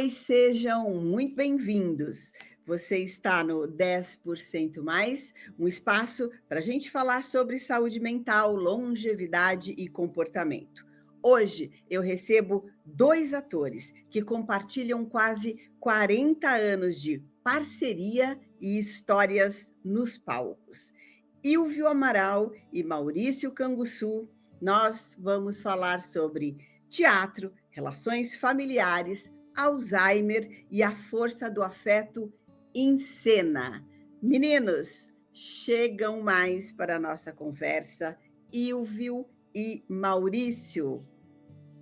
Oi, sejam muito bem-vindos. Você está no 10% Mais, um espaço para a gente falar sobre saúde mental, longevidade e comportamento. Hoje eu recebo dois atores que compartilham quase 40 anos de parceria e histórias nos palcos. Ilvio Amaral e Maurício Canguçu. Nós vamos falar sobre teatro, relações familiares, Alzheimer e a força do afeto em cena. Meninos, chegam mais para a nossa conversa, Ilvio e Maurício.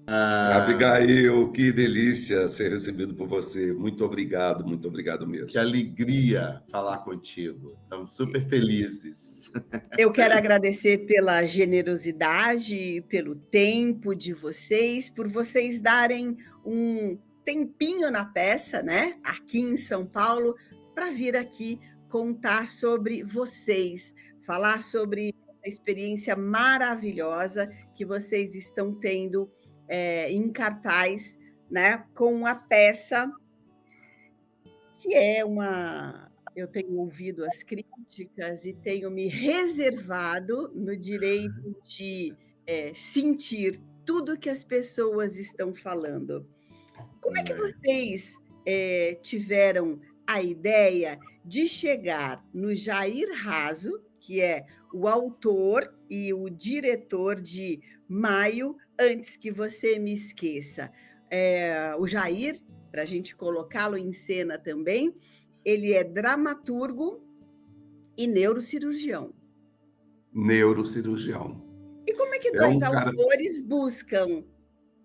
Abigail, que delícia ser recebido por você. Muito obrigado Que mesmo. alegria falar contigo. Estamos super felizes. Eu quero agradecer pela generosidade, pelo tempo de vocês, por vocês darem um tempinho na peça, né? Aqui em São Paulo, para vir aqui contar sobre vocês, falar sobre a experiência maravilhosa que vocês estão tendo em cartaz, né? Com a peça que é uma. Eu tenho ouvido as críticas e tenho me reservado no direito de sentir tudo que as pessoas estão falando. Como é que vocês tiveram a ideia de chegar no Jair Raso, que é o autor e o diretor de Maio, antes que você me esqueça? O Jair, para a gente colocá-lo em cena também, ele é dramaturgo e neurocirurgião. Neurocirurgião. E como é que É dois um cara. autores buscam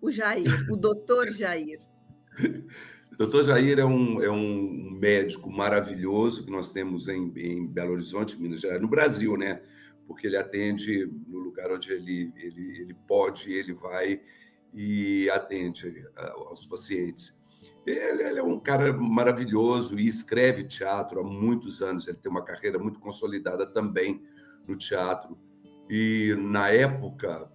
o Jair, o doutor Jair? Doutor Jair é um médico maravilhoso que nós temos em Belo Horizonte, Minas Gerais, no Brasil, né? Porque ele atende no lugar onde ele pode, ele vai e atende aos pacientes. Ele é um cara maravilhoso e escreve teatro há muitos anos. Ele tem uma carreira muito consolidada também no teatro. E, na época,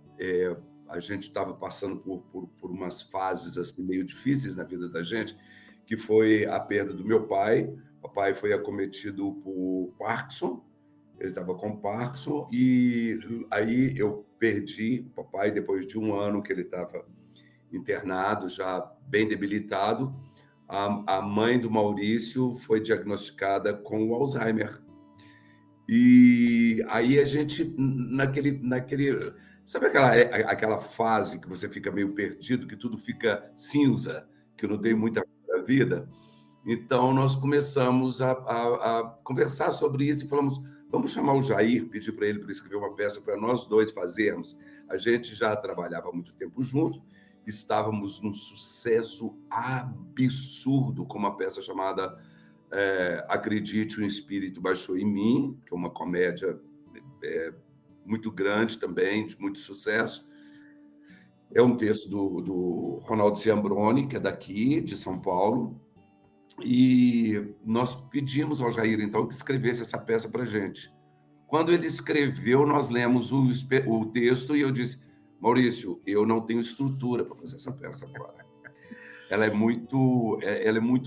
a gente estava passando por umas fases assim, meio difíceis na vida da gente, que foi a perda do meu pai. O pai foi acometido por Parkinson, ele estava com Parkinson, e aí eu perdi o papai depois de um ano que ele estava internado, já bem debilitado. A mãe do Maurício foi diagnosticada com o Alzheimer. E aí a gente, sabe aquela fase que você fica meio perdido, que tudo fica cinza, que não tem muita coisa na vida? Então, nós começamos a conversar sobre isso e falamos, vamos chamar o Jair, pedir para ele para escrever uma peça para nós dois fazermos. A gente já trabalhava há muito tempo junto, estávamos num sucesso absurdo com uma peça chamada Acredite, um Espírito Baixou em Mim, que é uma comédia muito grande também, de muito sucesso. É um texto do Ronaldo Ciambrone, que é daqui, de São Paulo, e nós pedimos ao Jair, então, que escrevesse essa peça para a gente. Quando ele escreveu, nós lemos o texto e eu disse, Maurício, eu não tenho estrutura para fazer essa peça agora. Ela é muito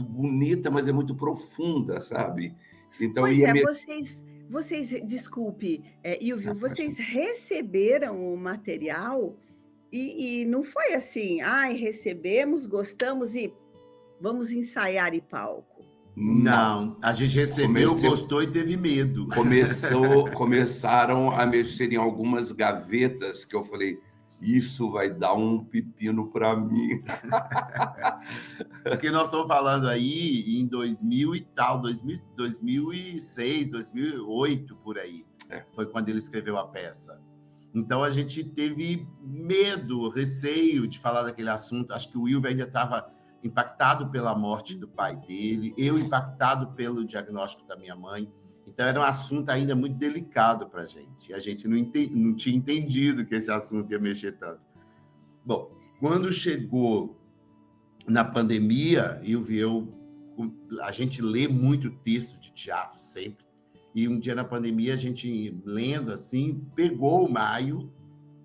bonita, mas é muito profunda, sabe? Então, Pois é, vocês desculpe, Ilvio, vocês receberam o material e não foi assim, ai, recebemos, gostamos e vamos ensaiar em palco. Não, a gente recebeu, gostou e teve medo. Começaram a mexer em algumas gavetas que eu falei, isso vai dar um pepino para mim. Porque nós estamos falando aí em 2000 e tal, 2006, 2008, por aí. Foi quando ele escreveu a peça. Então a gente teve medo, receio de falar daquele assunto. Acho que o Ilvio ainda estava impactado pela morte do pai dele, eu impactado pelo diagnóstico da minha mãe. Então era um assunto ainda muito delicado para a gente. E a gente não tinha entendido que esse assunto ia mexer tanto. Bom, quando chegou na pandemia, a gente lê muito texto de teatro sempre. E um dia na pandemia, a gente lendo assim, pegou o Maio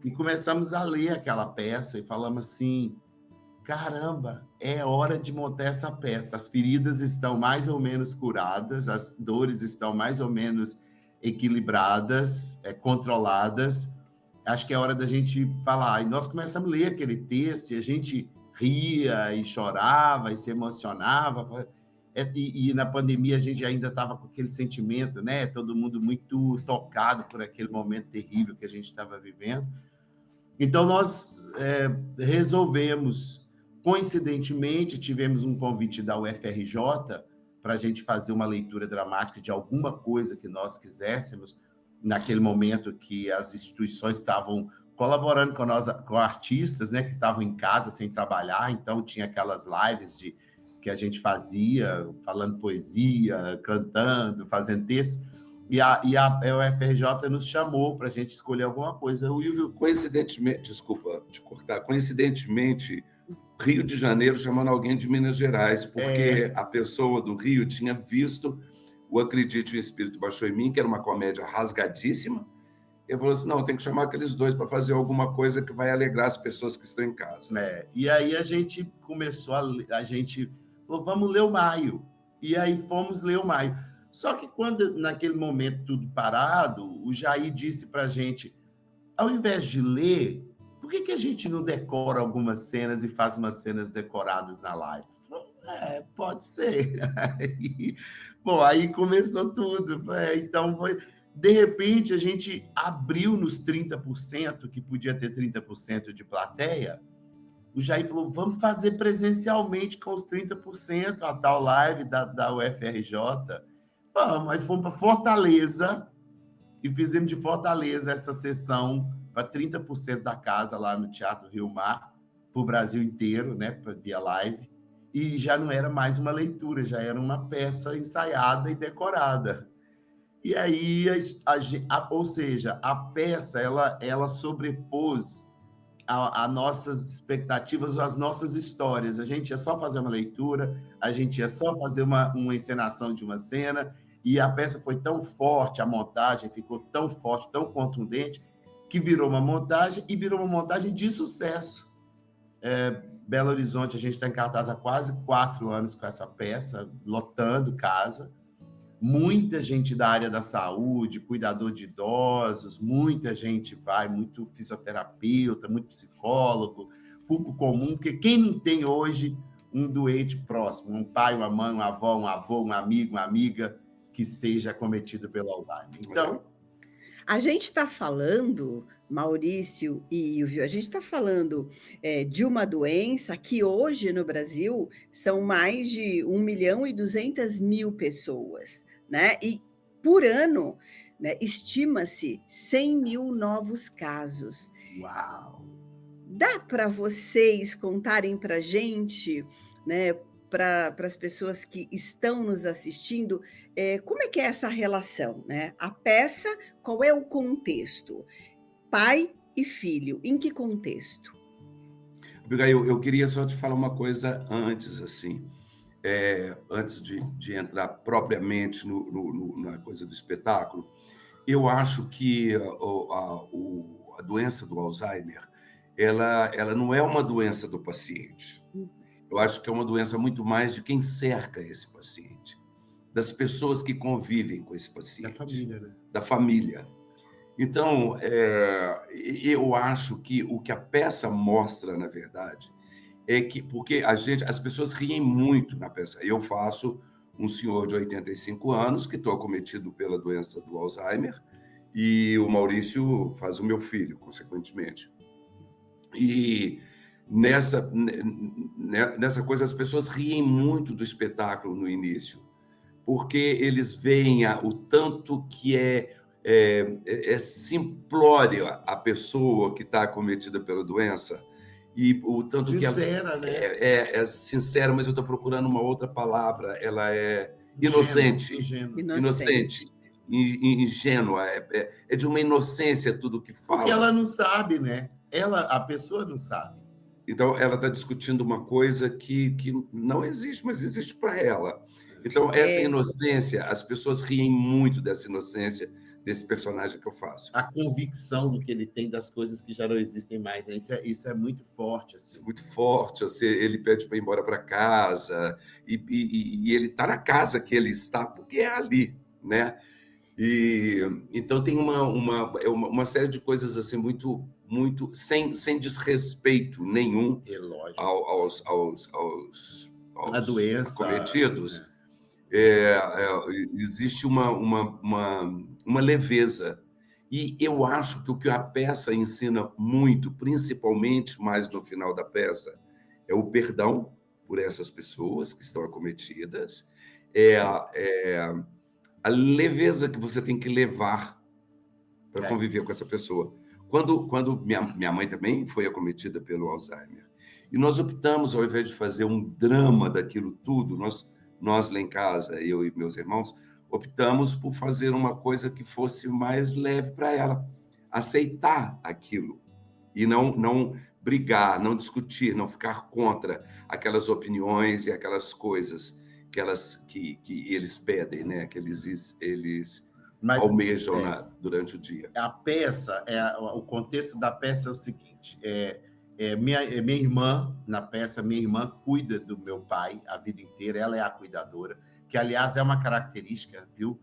e começamos a ler aquela peça e falamos assim, caramba, é hora de montar essa peça. As feridas estão mais ou menos curadas, as dores estão mais ou menos equilibradas, controladas. Acho que é hora da gente falar. E nós começamos a ler aquele texto e a gente ria e chorava e se emocionava. E na pandemia a gente ainda estava com aquele sentimento, né? Todo mundo muito tocado por aquele momento terrível que a gente estava vivendo. Então nós resolvemos, coincidentemente, tivemos um convite da UFRJ para a gente fazer uma leitura dramática de alguma coisa que nós quiséssemos, naquele momento que as instituições estavam colaborando com nós, com artistas, né, que estavam em casa sem trabalhar, então tinha aquelas lives que a gente fazia, falando poesia, cantando, fazendo texto, e a UFRJ nos chamou para a gente escolher alguma coisa. O Wilvio... Coincidentemente, desculpa te cortar, coincidentemente, Rio de Janeiro chamando alguém de Minas Gerais, porque a pessoa do Rio tinha visto o Acredite, o Espírito Baixou em Mim, que era uma comédia rasgadíssima. Ele falou assim, não, tem que chamar aqueles dois para fazer alguma coisa que vai alegrar as pessoas que estão em casa. E aí a gente começou a gente falou, vamos ler o Maio. E aí fomos ler o Maio. Só que quando, naquele momento, tudo parado, o Jair disse para a gente, ao invés de ler, por que a gente não decora algumas cenas e faz umas cenas decoradas na live? Falei, pode ser. Bom, aí começou tudo. Então, de repente, a gente abriu nos 30%, que podia ter 30% de plateia. O Jair falou, vamos fazer presencialmente com os 30%, a tal live da UFRJ. Vamos, aí fomos para Fortaleza e fizemos de Fortaleza essa sessão para 30% da casa lá no Teatro Rio Mar, para o Brasil inteiro, né, via live. E já não era mais uma leitura, já era uma peça ensaiada e decorada. E aí, ou seja, a peça, ela sobrepôs as nossas expectativas, as nossas histórias. A gente ia só fazer uma leitura, a gente ia só fazer uma encenação de uma cena, e a peça foi tão forte, a montagem ficou tão forte, tão contundente, que virou uma montagem, e virou uma montagem de sucesso. Belo Horizonte, a gente está em cartaz há quase 4 anos com essa peça, lotando casa. Muita gente da área da saúde, cuidador de idosos, muita gente vai, muito fisioterapeuta, muito psicólogo, público comum, porque quem não tem hoje um doente próximo, um pai, uma mãe, uma avó, um avô, um amigo, uma amiga que esteja acometido pelo Alzheimer. Então, a gente está falando, Maurício e Ilvio, a gente está falando de uma doença que hoje no Brasil são mais de 1.200.000 pessoas, né? E por ano, né, estima-se 100 mil novos casos. Uau! Dá para vocês contarem para a gente, né, para as pessoas que estão nos assistindo, como é que é essa relação, né? A peça, qual é o contexto? Pai e filho, em que contexto? Abigail, eu queria só te falar uma coisa antes, assim, antes de entrar propriamente na coisa do espetáculo. Eu acho que a doença do Alzheimer, ela não é uma doença do paciente. Eu acho que é uma doença muito mais de quem cerca esse paciente, das pessoas que convivem com esse paciente. Da família, né? Da família. Então, eu acho que o que a peça mostra, na verdade, é que, porque as pessoas riem muito na peça. Eu faço um senhor de 85 anos que estou acometido pela doença do Alzheimer, e o Maurício faz o meu filho, consequentemente. E nessa coisa, as pessoas riem muito do espetáculo no início, porque eles veem o tanto que é simplória a pessoa que está acometida pela doença, e o tanto sincera, que ela é sincera, mas eu estou procurando uma outra palavra, ela é inocente, ingênua, é de uma inocência tudo que fala. Porque ela não sabe, né? A pessoa não sabe. Então, ela está discutindo uma coisa que não existe, mas existe para ela. Então, essa inocência, as pessoas riem muito dessa inocência, desse personagem que eu faço. A convicção do que ele tem das coisas que já não existem mais, né? Isso é muito forte. Assim. Muito forte. Assim, ele pede para ir embora para casa, e ele está na casa que ele está, porque é ali, né? E então tem uma série de coisas assim muito sem desrespeito nenhum aos a doença, acometidos. Existe uma leveza. E eu acho que o que a peça ensina muito, principalmente mais no final da peça, é o perdão por essas pessoas que estão acometidas, a leveza que você tem que levar para conviver com essa pessoa. Quando minha mãe também foi acometida pelo Alzheimer, e nós optamos, ao invés de fazer um drama daquilo tudo, nós lá em casa, eu e meus irmãos, optamos por fazer uma coisa que fosse mais leve para ela, aceitar aquilo e não brigar, não discutir, não ficar contra aquelas opiniões e aquelas coisas que eles pedem, né? Que eles almejam durante o dia. A peça, o contexto da peça é o seguinte: minha irmã, na peça, minha irmã cuida do meu pai a vida inteira, ela é a cuidadora, que, aliás, é uma característica, viu?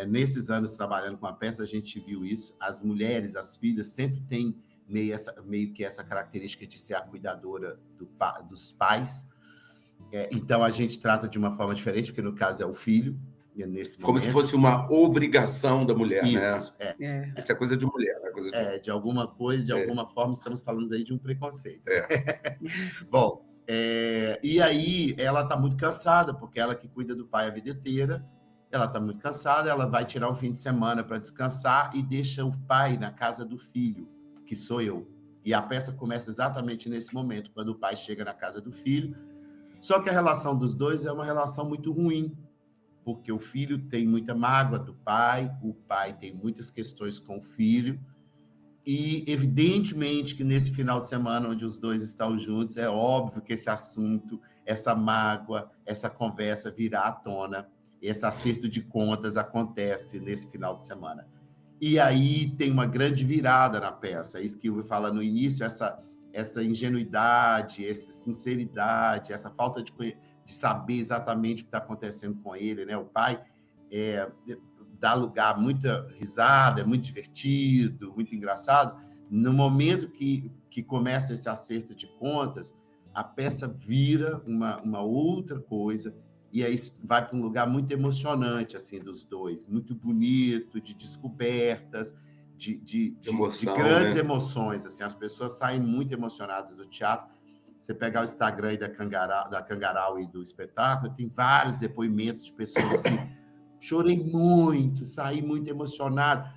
Nesses anos trabalhando com a peça, a gente viu isso. As mulheres, as filhas, sempre têm meio que essa característica de ser a cuidadora dos pais. Então, a gente trata de uma forma diferente, porque, no caso, é o filho, nesse como momento. Se fosse uma obrigação da mulher, isso, né? Isso é coisa de mulher. De alguma coisa, de alguma forma, estamos falando aí de um preconceito. Bom, e aí ela está muito cansada, porque ela que cuida do pai a vida inteira, ela está muito cansada, ela vai tirar um fim de semana para descansar e deixa o pai na casa do filho, que sou eu. E a peça começa exatamente nesse momento, quando o pai chega na casa do filho. Só que a relação dos dois é uma relação muito ruim, porque o filho tem muita mágoa do pai, o pai tem muitas questões com o filho, e evidentemente que nesse final de semana onde os dois estão juntos, é óbvio que esse assunto, essa mágoa, essa conversa virá à tona, esse acerto de contas acontece nesse final de semana. E aí tem uma grande virada na peça, isso que eu falo no início, essa ingenuidade, essa sinceridade, essa falta de saber exatamente o que está acontecendo com ele, né? O pai dá lugar a muita risada, é muito divertido, muito engraçado. No momento que começa esse acerto de contas, a peça vira uma outra coisa, e aí vai para um lugar muito emocionante, assim, dos dois, muito bonito, de descobertas, de grandes emoções, assim, as pessoas saem muito emocionadas do teatro. Você pegar o Instagram aí da Cangarau e do espetáculo, tem vários depoimentos de pessoas assim, chorei muito, saí muito emocionado,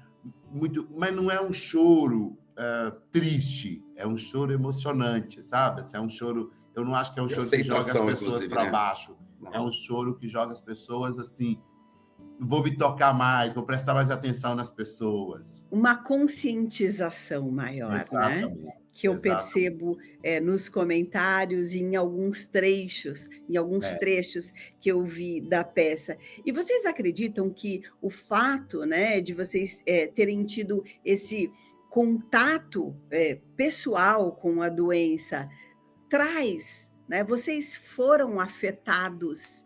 mas não é um choro triste, é um choro emocionante, sabe? Assim, é um choro, eu não acho que é um choro que joga as pessoas para baixo, é um choro que joga as pessoas assim, vou me tocar mais, vou prestar mais atenção nas pessoas. Uma conscientização maior, exatamente, né? Que eu percebo nos comentários e em alguns trechos que eu vi da peça. E vocês acreditam que o fato, né, de vocês terem tido esse contato pessoal com a doença traz, né? Vocês foram afetados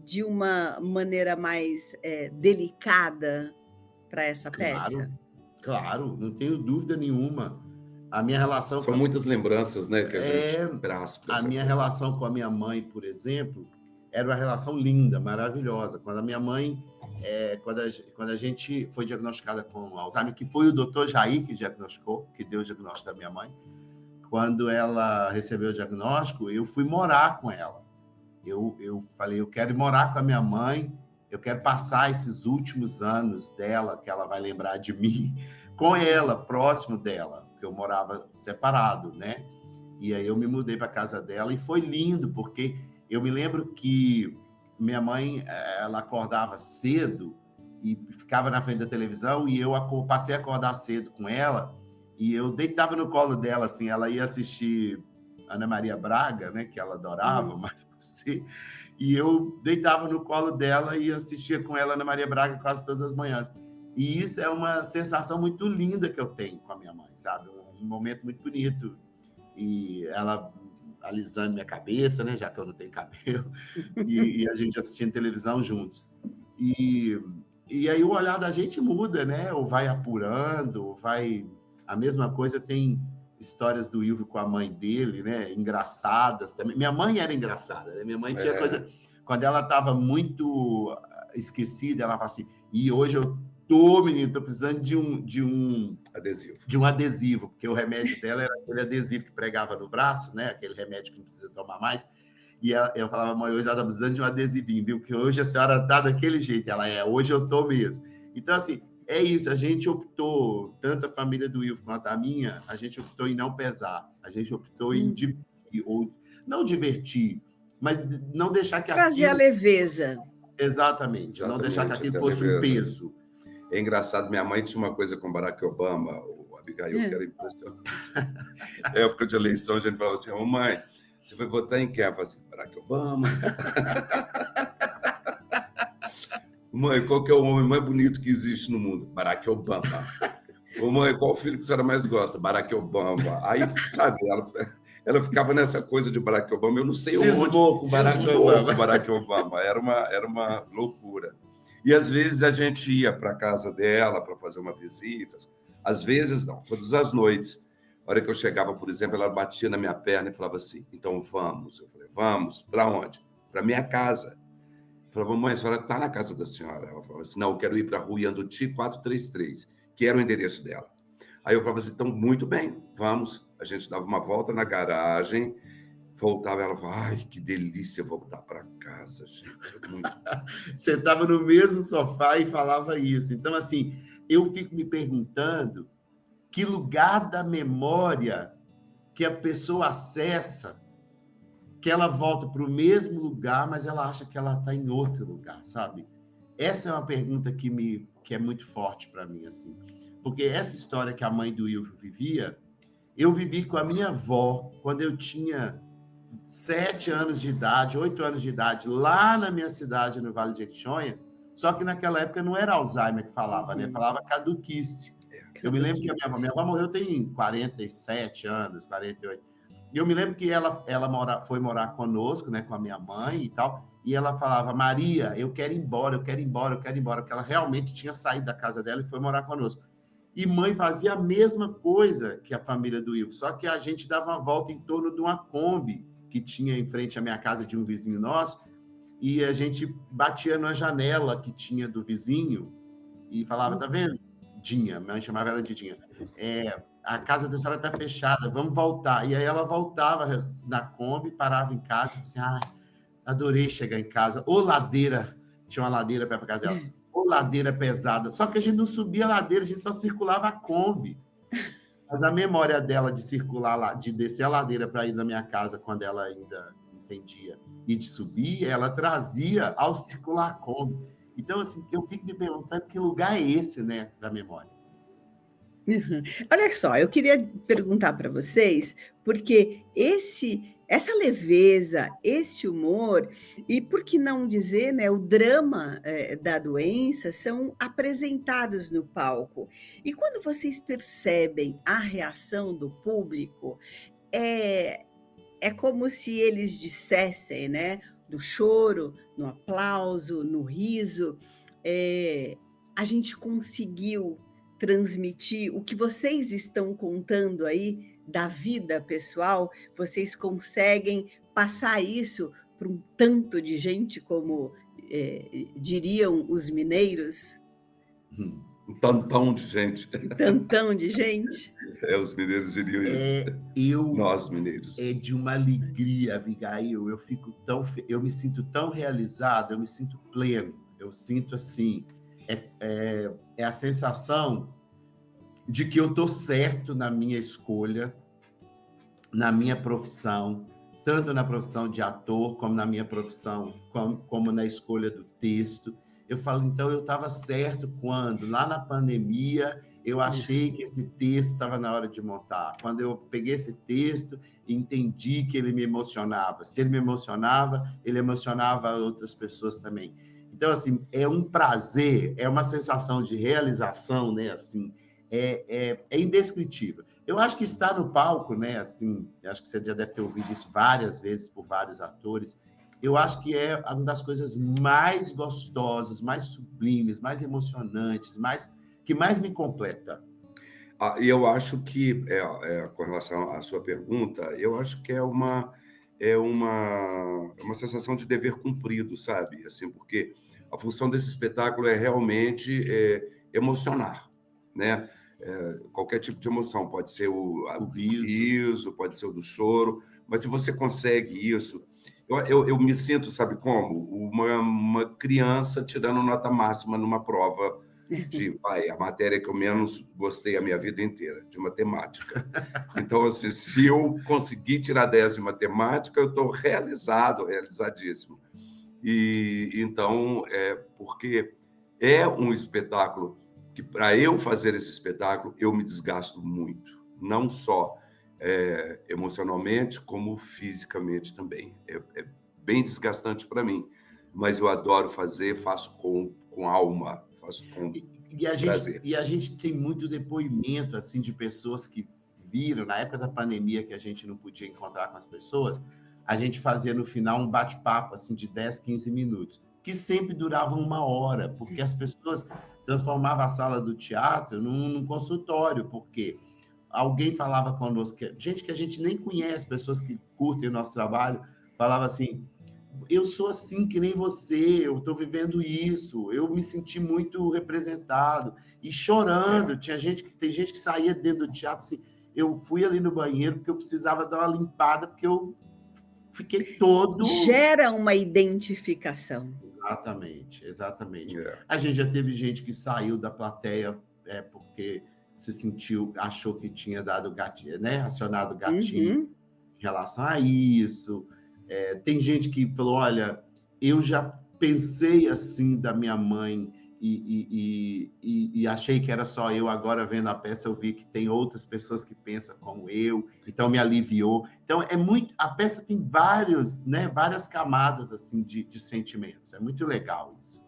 de uma maneira mais delicada para essa peça? Claro, não tenho dúvida nenhuma. A minha relação são muitas lembranças, né, que a gente traz. A minha relação com a minha mãe, por exemplo, era uma relação linda, maravilhosa. Quando a minha mãe, quando a gente foi diagnosticada com Alzheimer, que foi o doutor Jair que diagnosticou, que deu o diagnóstico da minha mãe, quando ela recebeu o diagnóstico, eu fui morar com ela. Eu falei, eu quero morar com a minha mãe, eu quero passar esses últimos anos dela, que ela vai lembrar de mim, com ela, próximo dela, porque eu morava separado, né? E aí eu me mudei para a casa dela e foi lindo, porque eu me lembro que minha mãe, ela acordava cedo e ficava na frente da televisão e eu passei a acordar cedo com ela e eu deitava no colo dela, assim, ela ia assistir Ana Maria Braga, né, que ela adorava, mas você... E eu deitava no colo dela e assistia com ela Ana Maria Braga quase todas as manhãs. E isso é uma sensação muito linda que eu tenho com a minha mãe, sabe? Um momento muito bonito. E ela alisando minha cabeça, né? Já que eu não tenho cabelo. E a gente assistindo televisão juntos. E aí o olhar da gente muda, né? Ou vai apurando, ou vai... A mesma coisa tem histórias do Ilvio com a mãe dele, né? Engraçadas também. Minha mãe era engraçada, né? Minha mãe tinha coisa... Quando ela estava muito esquecida, ela falava assim, e hoje eu menino, tô precisando de um adesivo. De um adesivo, porque o remédio dela era aquele adesivo que pregava no braço, né? Aquele remédio que não precisa tomar mais. E eu falava, mãe, hoje ela está precisando de um adesivinho, viu? Porque hoje a senhora está daquele jeito. Ela, hoje eu estou mesmo. Então, assim, é isso. A gente optou, tanto a família do Ilvio quanto a minha, a gente optou em não pesar. A gente optou em divertir, ou não divertir, mas não deixar que trazer a leveza. Exatamente. Não deixar que aquilo fosse um peso. É engraçado, minha mãe tinha uma coisa com Barack Obama, o Abigail, que era impressionante. Na época de eleição, a gente falava assim, mãe, você foi votar em quem? Ela falava assim, Barack Obama. Mãe, qual que é o homem mais bonito que existe no mundo? Barack Obama. Mãe, qual o filho que a senhora mais gosta? Barack Obama. Aí, sabe, ela ficava nessa coisa de Barack Obama, eu não sei onde. Cismou com Barack Obama. Era uma loucura. E às vezes a gente ia para a casa dela para fazer uma visita. Às vezes não, todas as noites. A hora que eu chegava, por exemplo, ela batia na minha perna e falava assim, então vamos. Eu falei, vamos, para onde? Para minha casa. Eu falava, mãe, a senhora está na casa da senhora? Ela falava assim, não, eu quero ir para a Rua Yanduti 433, que era o endereço dela. Aí eu falava assim, então, muito bem, vamos. A gente dava uma volta na garagem, voltava, ela falava, ai, que delícia voltar para casa, gente. Muito... Você estava no mesmo sofá e falava isso. Então, assim, eu fico me perguntando que lugar da memória que a pessoa acessa, que ela volta para o mesmo lugar, mas ela acha que ela está em outro lugar, sabe? Essa é uma pergunta que é muito forte para mim, assim. Porque essa história que a mãe do Ilvio vivia, eu vivi com a minha avó quando eu tinha 7 anos de idade, 8 anos de idade, lá na minha cidade, no Vale de Jequitinhonha, só que naquela época não era Alzheimer que falava, né? Falava caduquice. Eu me lembro que a minha avó morreu tem 47 anos, 48. E eu me lembro que ela foi morar conosco, né, com a minha mãe e tal, e ela falava, Maria, eu quero ir embora, porque ela realmente tinha saído da casa dela e foi morar conosco. E mãe fazia a mesma coisa que a família do Ilvio, só que a gente dava uma volta em torno de uma Kombi que tinha em frente à minha casa de um vizinho nosso, e a gente batia na janela que tinha do vizinho e falava, tá vendo? Dinha, minha mãe chamava ela de Dinha. A casa da senhora está fechada, vamos voltar. E aí ela voltava na Kombi, parava em casa e disse, adorei chegar em casa. Ô ladeira, tinha uma ladeira perto da casa dela. Ô ladeira pesada. Só que a gente não subia a ladeira, a gente só circulava a Kombi. Mas a memória dela de circular lá, de descer a ladeira para ir na minha casa quando ela ainda entendia, e de subir, ela trazia ao circular a Kombi. Então, assim, eu fico me perguntando que lugar é esse, né, da memória. Olha só, eu queria perguntar para vocês, porque essa leveza, esse humor, e por que não dizer, né, o drama da doença são apresentados no palco. E quando vocês percebem a reação do público, é como se eles dissessem, né, do choro, no aplauso, no riso, a gente conseguiu transmitir o que vocês estão contando aí da vida pessoal, vocês conseguem passar isso para um tanto de gente, como diriam os mineiros? Um tantão de gente. Um tantão de gente? Os mineiros diriam isso. Nós, mineiros. É de uma alegria, Abigail. Eu me sinto tão realizado, eu me sinto pleno. Eu sinto assim, é a sensação de que eu estou certo na minha escolha, na minha profissão, tanto na profissão de ator, como na minha profissão, como na escolha do texto. Eu falo, então, eu estava certo quando, lá na pandemia, eu achei que esse texto estava na hora de montar. Quando eu peguei esse texto e entendi que ele me emocionava. Se ele me emocionava, ele emocionava outras pessoas também. Então, assim, é um prazer, é uma sensação de realização, né? Assim, é indescritível. Eu acho que estar no palco, né? Assim, acho que você já deve ter ouvido isso várias vezes por vários atores. Eu acho que é uma das coisas mais gostosas, mais sublimes, mais emocionantes, que mais me completa. E eu acho que, com relação à sua pergunta, eu acho que é uma sensação de dever cumprido, sabe? Assim, porque a função desse espetáculo é realmente emocionar, né? Qualquer tipo de emoção, pode ser o riso, pode ser o do choro, mas se você consegue isso, eu me sinto, sabe como? Uma criança tirando nota máxima numa prova a matéria que eu menos gostei a minha vida inteira, de matemática. Então, assim, se eu conseguir tirar 10 em matemática, eu estou realizadíssimo. E então, porque é um espetáculo que, para eu fazer esse espetáculo, eu me desgasto muito, não só emocionalmente, como fisicamente também. É bem desgastante para mim, mas eu adoro fazer, faço com alma, faço com prazer. E a gente tem muito depoimento assim de pessoas que viram, na época da pandemia, que a gente não podia encontrar com as pessoas, a gente fazia no final um bate-papo assim, de 10, 15 minutos, que sempre duravam 1 hora, porque as pessoas transformavam a sala do teatro num consultório, porque alguém falava conosco, gente que a gente nem conhece, pessoas que curtem o nosso trabalho, falava assim: eu sou assim que nem você, eu estou vivendo isso, eu me senti muito representado, e chorando. Tem gente que saía dentro do teatro assim: eu fui ali no banheiro porque eu precisava dar uma limpada, porque eu fiquei todo... Gera uma identificação. Exatamente. A gente já teve gente que saiu da plateia porque se sentiu, achou que tinha dado gatilho, né? Acionado gatilho em relação a isso. Tem gente que falou: olha, eu já pensei assim da minha mãe e achei que era só eu, agora vendo a peça eu vi que tem outras pessoas que pensam como eu, então me aliviou. Então a peça tem várias camadas assim de sentimentos, é muito legal isso.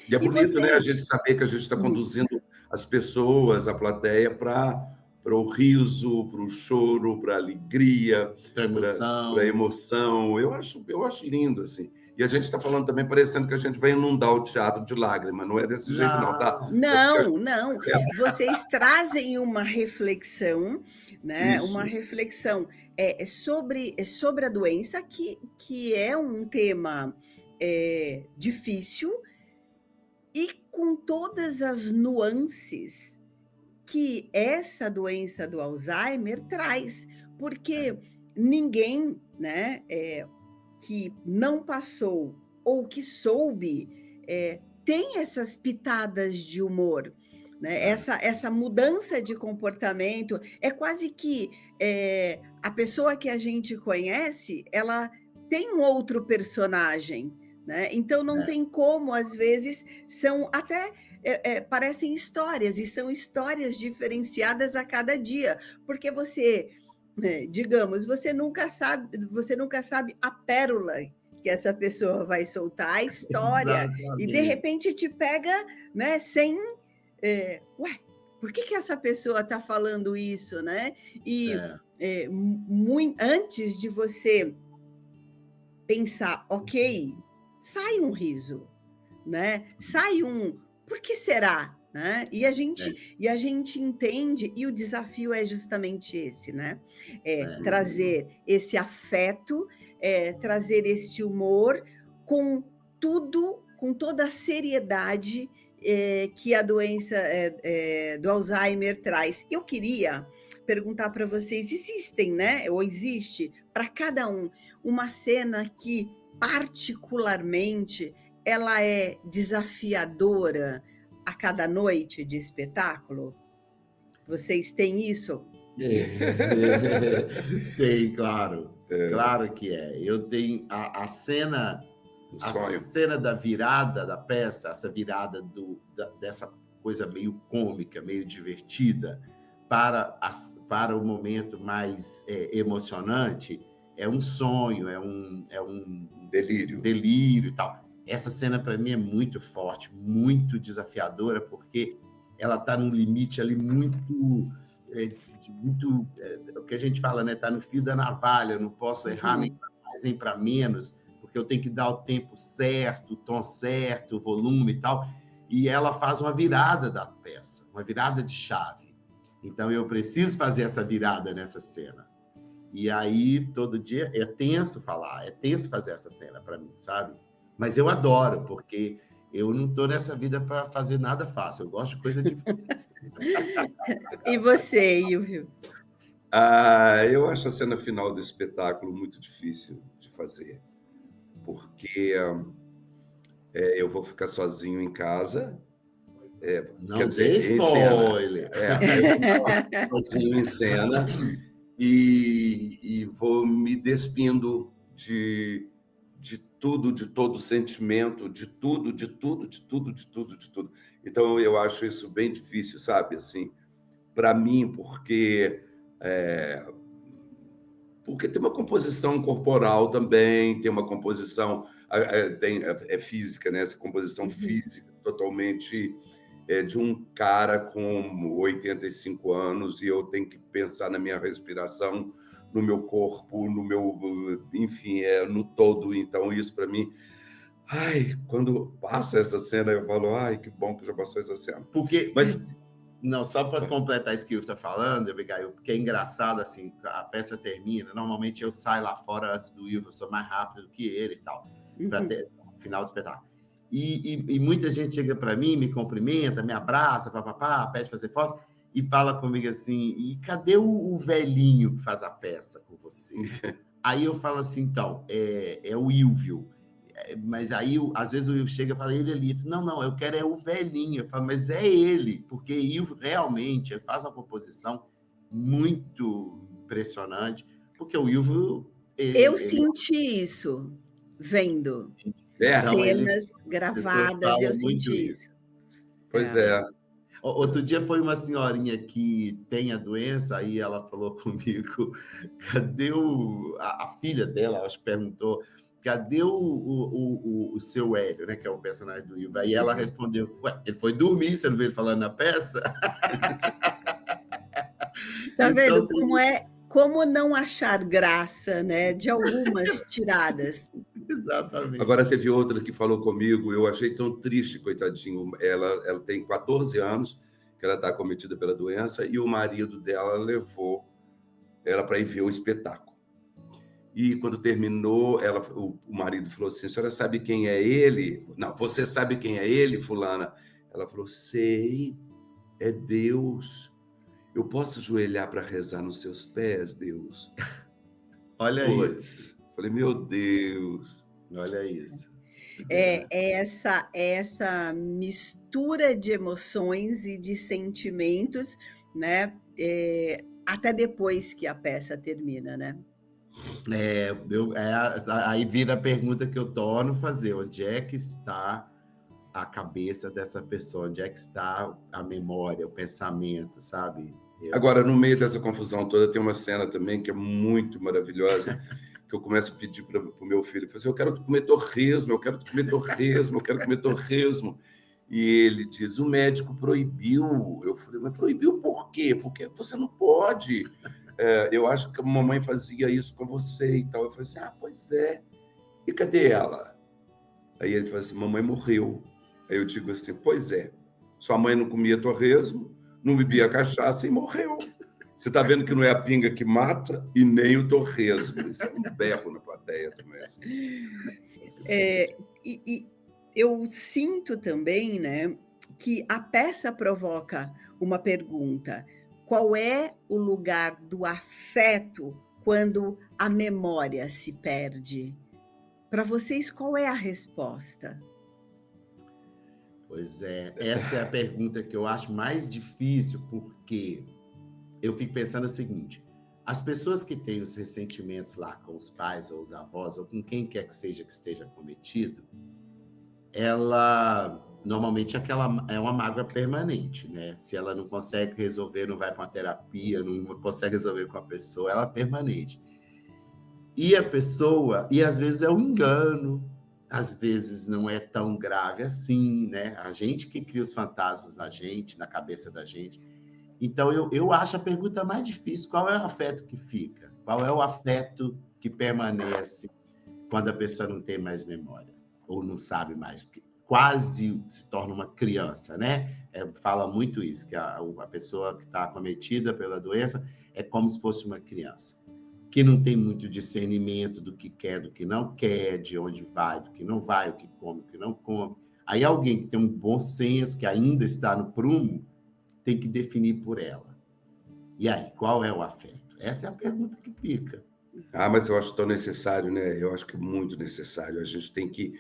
E é bonito, né, a gente saber que a gente está conduzindo as pessoas, a plateia, para o riso, para o choro, para a alegria, para a emoção. Eu acho lindo, assim. E a gente está falando também, parecendo que a gente vai inundar o teatro de lágrimas. Não é desse jeito, não, tá? Não. Vocês trazem uma reflexão, né? Isso. Uma reflexão sobre a doença, que é um tema difícil, e com todas as nuances que essa doença do Alzheimer traz, porque ninguém, né, que não passou ou que soube, tem essas pitadas de humor, né? Essa mudança de comportamento é quase que a pessoa que a gente conhece, ela tem um outro personagem, né? Então não tem como, às vezes, são até parecem histórias, e são histórias diferenciadas a cada dia, porque você, digamos, você nunca sabe a pérola que essa pessoa vai soltar, a história. Exatamente. E de repente te pega, né, sem por que essa pessoa está falando isso, né? E antes de você pensar, ok, sai um riso, né? Sai por que será? Né? E a gente entende, e o desafio é justamente esse, né? Trazer esse afeto, trazer esse humor com toda a seriedade que a doença do Alzheimer traz. Eu queria perguntar para vocês: existem, né? Ou existe para cada um uma cena que particularmente ela é desafiadora a cada noite de espetáculo? Vocês têm isso? Tem, claro. Claro que é. Eu tenho a cena da virada da peça, essa virada dessa coisa meio cômica, meio divertida, para o momento mais emocionante, é um sonho, é um delírio e tal. essa cena para mim é muito forte, muito desafiadora, porque ela está num limite ali muito, o que a gente fala, né? Está no fio da navalha, eu não posso errar nem para mais nem para menos, porque eu tenho que dar o tempo certo, o tom certo, o volume e tal. E ela faz uma virada da peça, uma virada de chave. Então eu preciso fazer essa virada nessa cena. E aí todo dia é tenso falar, é tenso fazer essa cena para mim, sabe? Mas eu adoro, porque eu não estou nessa vida para fazer nada fácil. Eu gosto de coisa difícil. E você, Ilvio? Eu acho a cena final do espetáculo muito difícil de fazer, porque eu vou ficar sozinho em casa. Não dê spoiler! Sozinho em cena e vou me despindo de tudo, de todo sentimento, de tudo. Então, eu acho isso bem difícil, sabe? Assim, para mim, porque tem uma composição corporal também, tem uma composição física, né? Essa composição física totalmente de um cara com 85 anos, e eu tenho que pensar na minha respiração, no meu corpo, enfim, no todo. Então, isso para mim, quando passa essa cena, eu falo, que bom que já passou essa cena. Mas não, só para completar isso que o Ilvio está falando, Abigail, porque é engraçado, assim, a peça termina, normalmente eu saio lá fora antes do Ilvio, eu sou mais rápido do que ele e tal, para ter o final do espetáculo. E muita gente chega para mim, me cumprimenta, me abraça, papapá, pede fazer foto, e fala comigo assim, e cadê o velhinho que faz a peça com você? Aí eu falo assim, então, é o Ilvio. Mas aí, às vezes, o Ilvio chega e fala, ele ali. Não, eu quero o velhinho. Eu falo, mas é ele, porque Ilvio realmente faz uma composição muito impressionante, porque o Ilvio... Eu senti isso vendo cenas gravadas, eu senti isso. Pois é. Outro dia foi uma senhorinha que tem a doença, aí ela falou comigo, cadê a filha dela, acho que perguntou, cadê o seu Hélio, né, que é o personagem do Ilvio? Aí ela respondeu, ele foi dormir, você não viu ele falando na peça? Tá vendo como não achar graça, né, de algumas tiradas. Exatamente. Agora teve outra que falou comigo, eu achei tão triste, coitadinho. Ela tem 14 anos que ela está acometida pela doença, e o marido dela levou ela para ir ver o espetáculo. E quando terminou, o marido falou assim, a senhora sabe quem é ele? Não, você sabe quem é ele, fulana? Ela falou, sei, é Deus. Eu posso ajoelhar para rezar nos seus pés, Deus? Olha isso. Falei, meu Deus. Olha isso. Essa mistura de emoções e de sentimentos, né? Até depois que a peça termina, né? Aí vira a pergunta que eu torno fazer, onde é que está a cabeça dessa pessoa, onde é que está a memória, o pensamento, sabe? Agora, no meio dessa confusão toda, tem uma cena também que é muito maravilhosa, que eu começo a pedir para o meu filho, eu quero comer torresmo, eu quero comer torresmo. E ele diz, o médico proibiu. Eu falei, mas proibiu por quê? Porque você não pode. Eu acho que a mamãe fazia isso com você e tal. Eu falei assim, pois é. E cadê ela? Aí ele falou assim, mamãe morreu. Aí eu digo assim, pois é. Sua mãe não comia torresmo, não bebia cachaça e morreu. Você está vendo que não é a pinga que mata e nem o torresmo. Isso é um berro na plateia também. Assim. E eu sinto também, né, que a peça provoca uma pergunta. Qual é o lugar do afeto quando a memória se perde? Para vocês, qual é a resposta? Pois é, essa é a pergunta que eu acho mais difícil, porque eu fico pensando o seguinte, as pessoas que têm os ressentimentos lá com os pais ou os avós, ou com quem quer que seja que esteja cometido, ela, normalmente, é uma mágoa permanente, né? Se ela não consegue resolver, não vai para uma terapia, não consegue resolver com a pessoa, ela é permanente. E a pessoa, e às vezes é um engano, às vezes não é tão grave assim, né? A gente que cria os fantasmas na gente, na cabeça da gente. Então, eu acho a pergunta mais difícil: qual é o afeto que fica? Qual é o afeto que permanece quando a pessoa não tem mais memória? Ou não sabe mais? Porque quase se torna uma criança, né? Fala muito isso, que a pessoa que está acometida pela doença é como se fosse uma criança, que não tem muito discernimento do que quer, do que não quer, de onde vai, do que não vai, o que come, o que não come. Aí alguém que tem um bom senso, que ainda está no prumo, tem que definir por ela. E aí, qual é o afeto? Essa é a pergunta que fica. Mas eu acho tão necessário, né? Eu acho que é muito necessário. A gente tem que...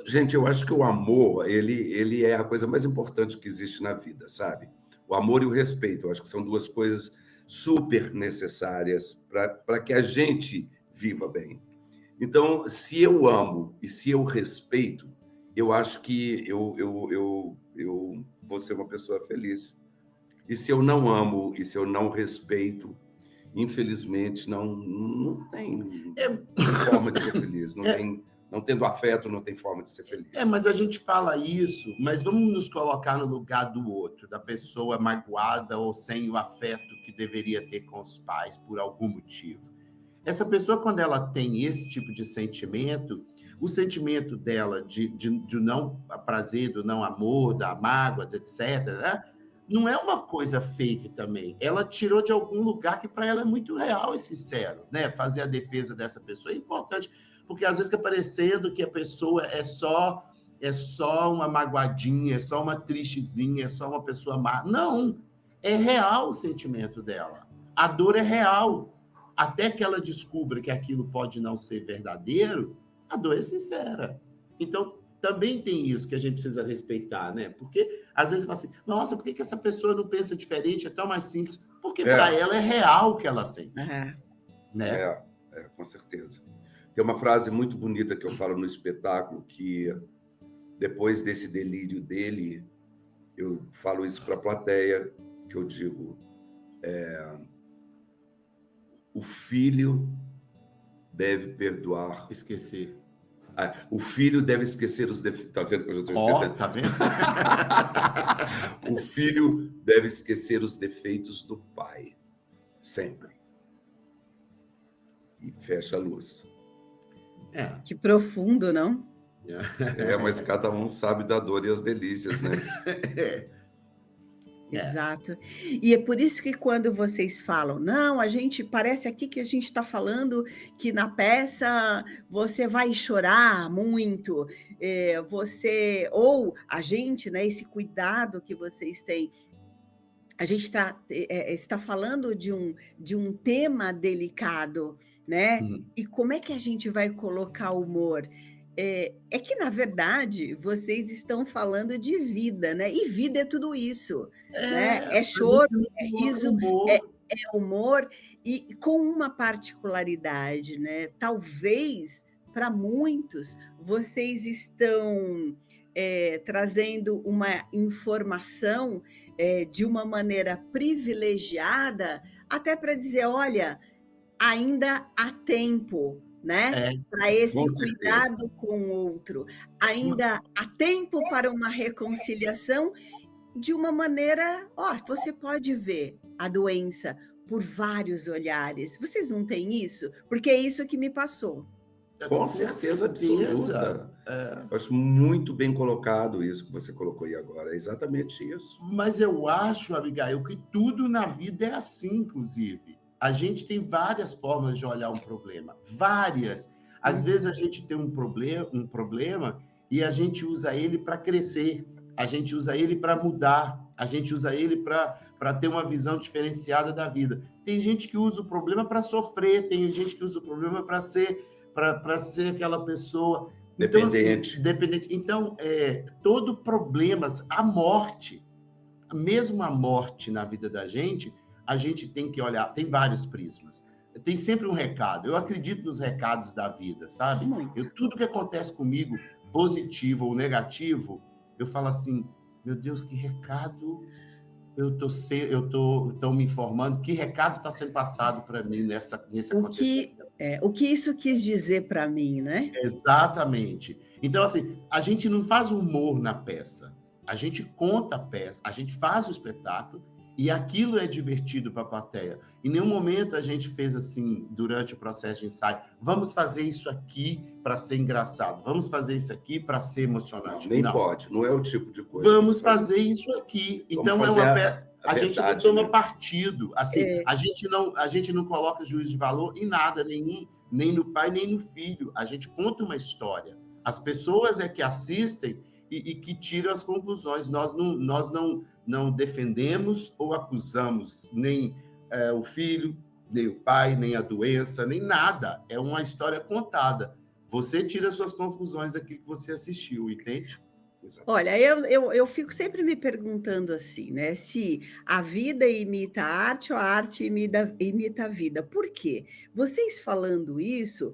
Gente, eu acho que o amor, ele é a coisa mais importante que existe na vida, sabe? O amor e o respeito, eu acho que são duas coisas super necessárias para que a gente viva bem. Então, se eu amo e se eu respeito, eu acho que eu vou ser uma pessoa feliz. E se eu não amo e se eu não respeito, infelizmente, não tem forma de ser feliz. Não tendo afeto, não tem forma de ser feliz. Mas a gente fala isso, mas vamos nos colocar no lugar do outro, da pessoa magoada ou sem o afeto que deveria ter com os pais, por algum motivo. Essa pessoa, quando ela tem esse tipo de sentimento, o sentimento dela de não prazer, do não amor, da mágoa, etc., né? Não é uma coisa fake também. Ela tirou de algum lugar que para ela é muito real e sincero, né? Fazer a defesa dessa pessoa é importante, porque às vezes fica parecendo que a pessoa é só uma magoadinha, é só uma tristezinha, é só uma pessoa má. Não, é real o sentimento dela. A dor é real. Até que ela descubra que aquilo pode não ser verdadeiro, a dor é sincera. Então, também tem isso que a gente precisa respeitar, né? Porque às vezes fala assim, nossa, por que essa pessoa não pensa diferente? É tão mais simples. Porque para ela é real o que ela sente. Né? Com certeza. Tem uma frase muito bonita que eu falo no espetáculo, que depois desse delírio dele, eu falo isso para a plateia, que eu digo, o filho deve perdoar. Esquecer. O filho deve esquecer os defeitos. Tá vendo que eu já estou esquecendo? Tá vendo? O filho deve esquecer os defeitos do pai. Sempre. E fecha a luz. Que profundo, não? Mas cada um sabe da dor e as delícias, né? Exato. E é por isso que quando vocês falam, não, parece aqui que a gente está falando que na peça você vai chorar muito, ou a gente, né, esse cuidado que vocês têm, a gente está falando de um tema delicado, né? E como é que a gente vai colocar humor? É que, na verdade, vocês estão falando de vida, né? E vida é tudo isso, né? É choro, é riso, é humor, e com uma particularidade, né? Talvez, para muitos, vocês estão trazendo uma informação de uma maneira privilegiada, até para dizer, olha, ainda há tempo, né? Para esse cuidado com o outro. Ainda há tempo para uma reconciliação de uma maneira... você pode ver a doença por vários olhares. Vocês não têm isso? Porque é isso que me passou. Com certeza absoluta. Eu acho muito bem colocado isso que você colocou aí agora. É exatamente isso. Mas eu acho, Abigail, que tudo na vida é assim, inclusive. A gente tem várias formas de olhar um problema. Várias. Às vezes a gente tem um problema e a gente usa ele para crescer. A gente usa ele para mudar. A gente usa ele para ter uma visão diferenciada da vida. Tem gente que usa o problema para sofrer. Tem gente que usa o problema para ser aquela pessoa... Dependente. Então, dependente. Então, todo problema, a morte, mesmo a morte na vida da gente, a gente tem que olhar, tem vários prismas. Tem sempre um recado. Eu acredito nos recados da vida, sabe? Tudo que acontece comigo, positivo ou negativo, eu falo assim, meu Deus, que recado eu tô me informando, que recado está sendo passado para mim nesse acontecimento. O que isso quis dizer para mim, né? Exatamente. Então, assim, a gente não faz humor na peça. A gente conta a peça, a gente faz o espetáculo e aquilo é divertido para a plateia. Em nenhum momento a gente fez assim, durante o processo de ensaio, vamos fazer isso aqui para ser engraçado, vamos fazer isso aqui para ser emocionante. Nem não. Pode, não é o tipo de coisa. Vamos fazer isso aqui. Então, é uma peça. A gente não toma partido. Assim, a gente não coloca juízo de valor em nada, nem no pai, nem no filho. A gente conta uma história. As pessoas é que assistem e que tiram as conclusões. Nós não defendemos ou acusamos nem o filho, nem o pai, nem a doença, nem nada. É uma história contada. Você tira suas conclusões daquilo que você assistiu, entende? Olha, eu fico sempre me perguntando assim, né? Se a vida imita a arte ou a arte imita a vida. Por quê? Vocês falando isso,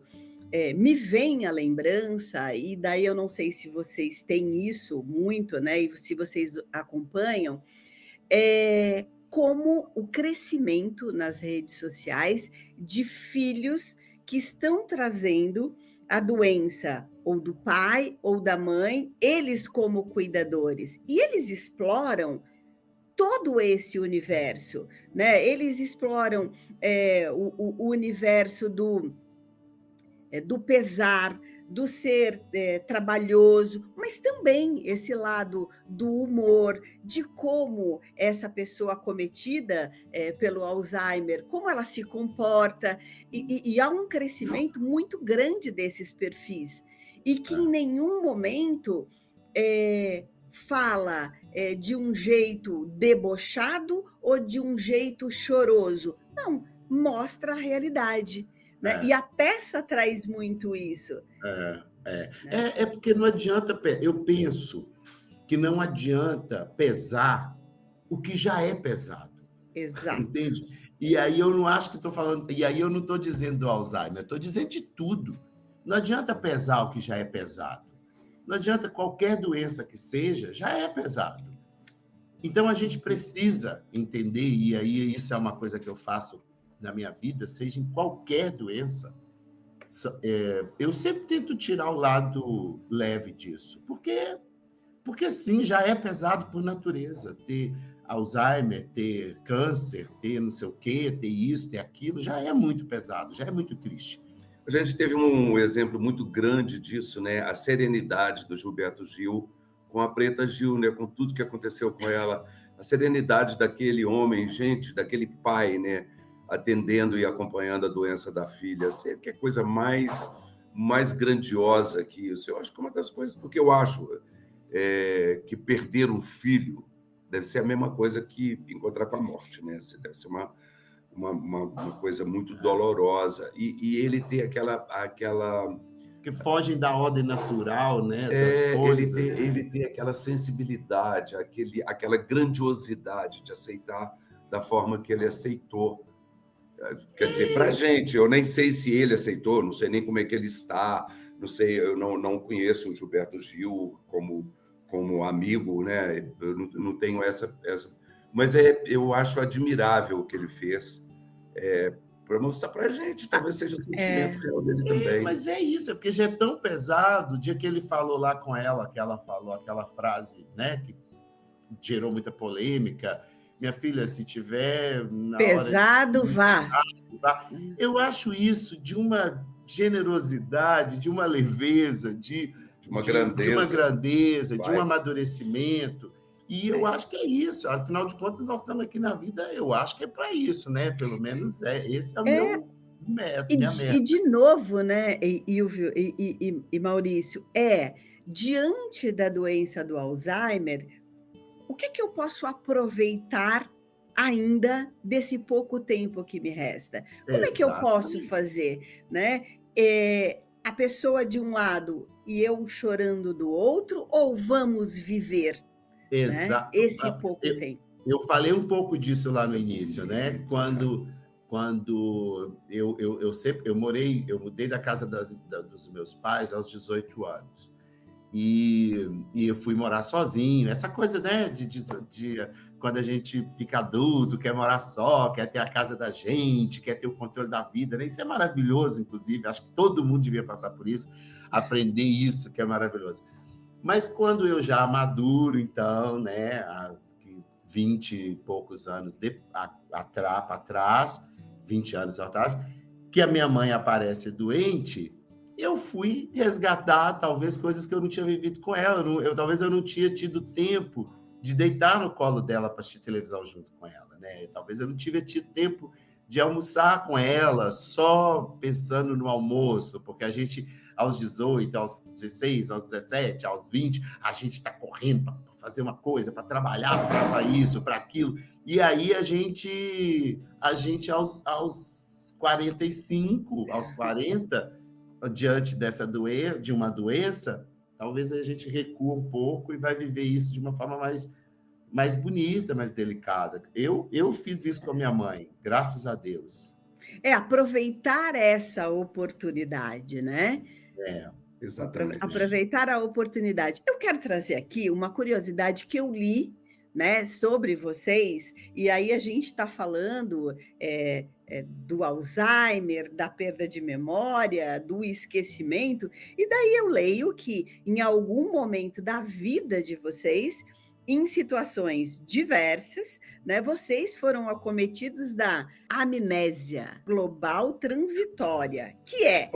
me vem a lembrança, e daí eu não sei se vocês têm isso muito, né? E se vocês acompanham, como o crescimento nas redes sociais de filhos que estão trazendo a doença ou do pai ou da mãe, eles como cuidadores. E eles exploram todo esse universo, né? Eles exploram o universo do pesar, do ser trabalhoso, mas também esse lado do humor, de como essa pessoa acometida pelo Alzheimer, como ela se comporta, e há um crescimento muito grande desses perfis, e que em nenhum momento fala de um jeito debochado ou de um jeito choroso. Não, mostra a realidade. Né? E a peça traz muito isso. É porque não adianta, eu penso que não adianta pesar o que já é pesado. Exato. Entende? E aí eu não acho que estou falando, e aí eu não estou dizendo do Alzheimer, eu estou dizendo de tudo. Não adianta pesar o que já é pesado. Não adianta qualquer doença que seja, já é pesado. Então a gente precisa entender, e aí isso é uma coisa que eu faço na minha vida, seja em qualquer doença, eu sempre tento tirar o lado leve disso, porque sim, já é pesado por natureza, ter Alzheimer, ter câncer, ter não sei o quê, ter isso, ter aquilo, já é muito pesado, já é muito triste. A gente teve um exemplo muito grande disso, né? A serenidade do Gilberto Gil com a Preta Gil, né? Com tudo que aconteceu com ela, a serenidade daquele homem, gente, daquele pai, né? Atendendo e acompanhando a doença da filha. Que é coisa mais grandiosa que isso. Eu acho que é uma das coisas, porque eu acho que perder um filho deve ser a mesma coisa que encontrar com a morte, né? Deve ser uma coisa muito dolorosa. E ele tem aquela... Que fogem da ordem natural, né? Das coisas. Ele tem aquela sensibilidade, aquela grandiosidade de aceitar da forma que ele aceitou. Quer dizer, para a gente, eu nem sei se ele aceitou, não sei nem como é que ele está, não sei, eu não conheço o Gilberto Gil como amigo, né? Eu não tenho essa... Mas eu acho admirável o que ele fez para mostrar para a gente, talvez seja o sentimento real dele também. Mas é isso, porque já é tão pesado, o dia que ele falou lá com ela, que ela falou aquela frase, né, que gerou muita polêmica, minha filha, se tiver... pesado, vá. Eu acho isso de uma generosidade, de uma leveza, de uma grandeza, de um amadurecimento. E eu acho que é isso. Afinal de contas, nós estamos aqui na vida, eu acho que é para isso, né? Pelo menos esse é o meu método, minha meta. E de novo, né, Ilvio e Maurício, diante da doença do Alzheimer, o que eu posso aproveitar ainda desse pouco tempo que me resta? Como é que eu posso fazer, né? A pessoa de um lado e eu chorando do outro, ou vamos viver, né, esse pouco tempo? Eu falei um pouco disso lá no início, né? Quando eu mudei da casa dos meus pais aos 18 anos. E eu fui morar sozinho. Essa coisa, né, de quando a gente fica adulto, quer morar só, quer ter a casa da gente, quer ter o controle da vida, né? Isso é maravilhoso, inclusive. Acho que todo mundo devia passar por isso, aprender isso, que é maravilhoso. Mas quando eu já maduro, então, né, há 20 e poucos anos atrás, 20 anos atrás, que a minha mãe aparece doente, eu fui resgatar talvez coisas que eu não tinha vivido com ela. Talvez eu não tinha tido tempo de deitar no colo dela para assistir televisão junto com ela, né? Talvez eu não tivesse tido tempo de almoçar com ela só pensando no almoço, porque a gente, aos 18, aos 16, aos 17, aos 20, a gente está correndo para fazer uma coisa, para trabalhar, para isso, para aquilo. E aí a gente aos 45, aos 40, diante de uma doença, talvez a gente recua um pouco e vai viver isso de uma forma mais bonita, mais delicada. Eu fiz isso com a minha mãe, graças a Deus. Aproveitar essa oportunidade, né? Exatamente. Aproveitar a oportunidade. Eu quero trazer aqui uma curiosidade que eu li, né, sobre vocês, e aí a gente está falando do Alzheimer, da perda de memória, do esquecimento, e daí eu leio que em algum momento da vida de vocês, em situações diversas, né, vocês foram acometidos da amnésia global transitória, que é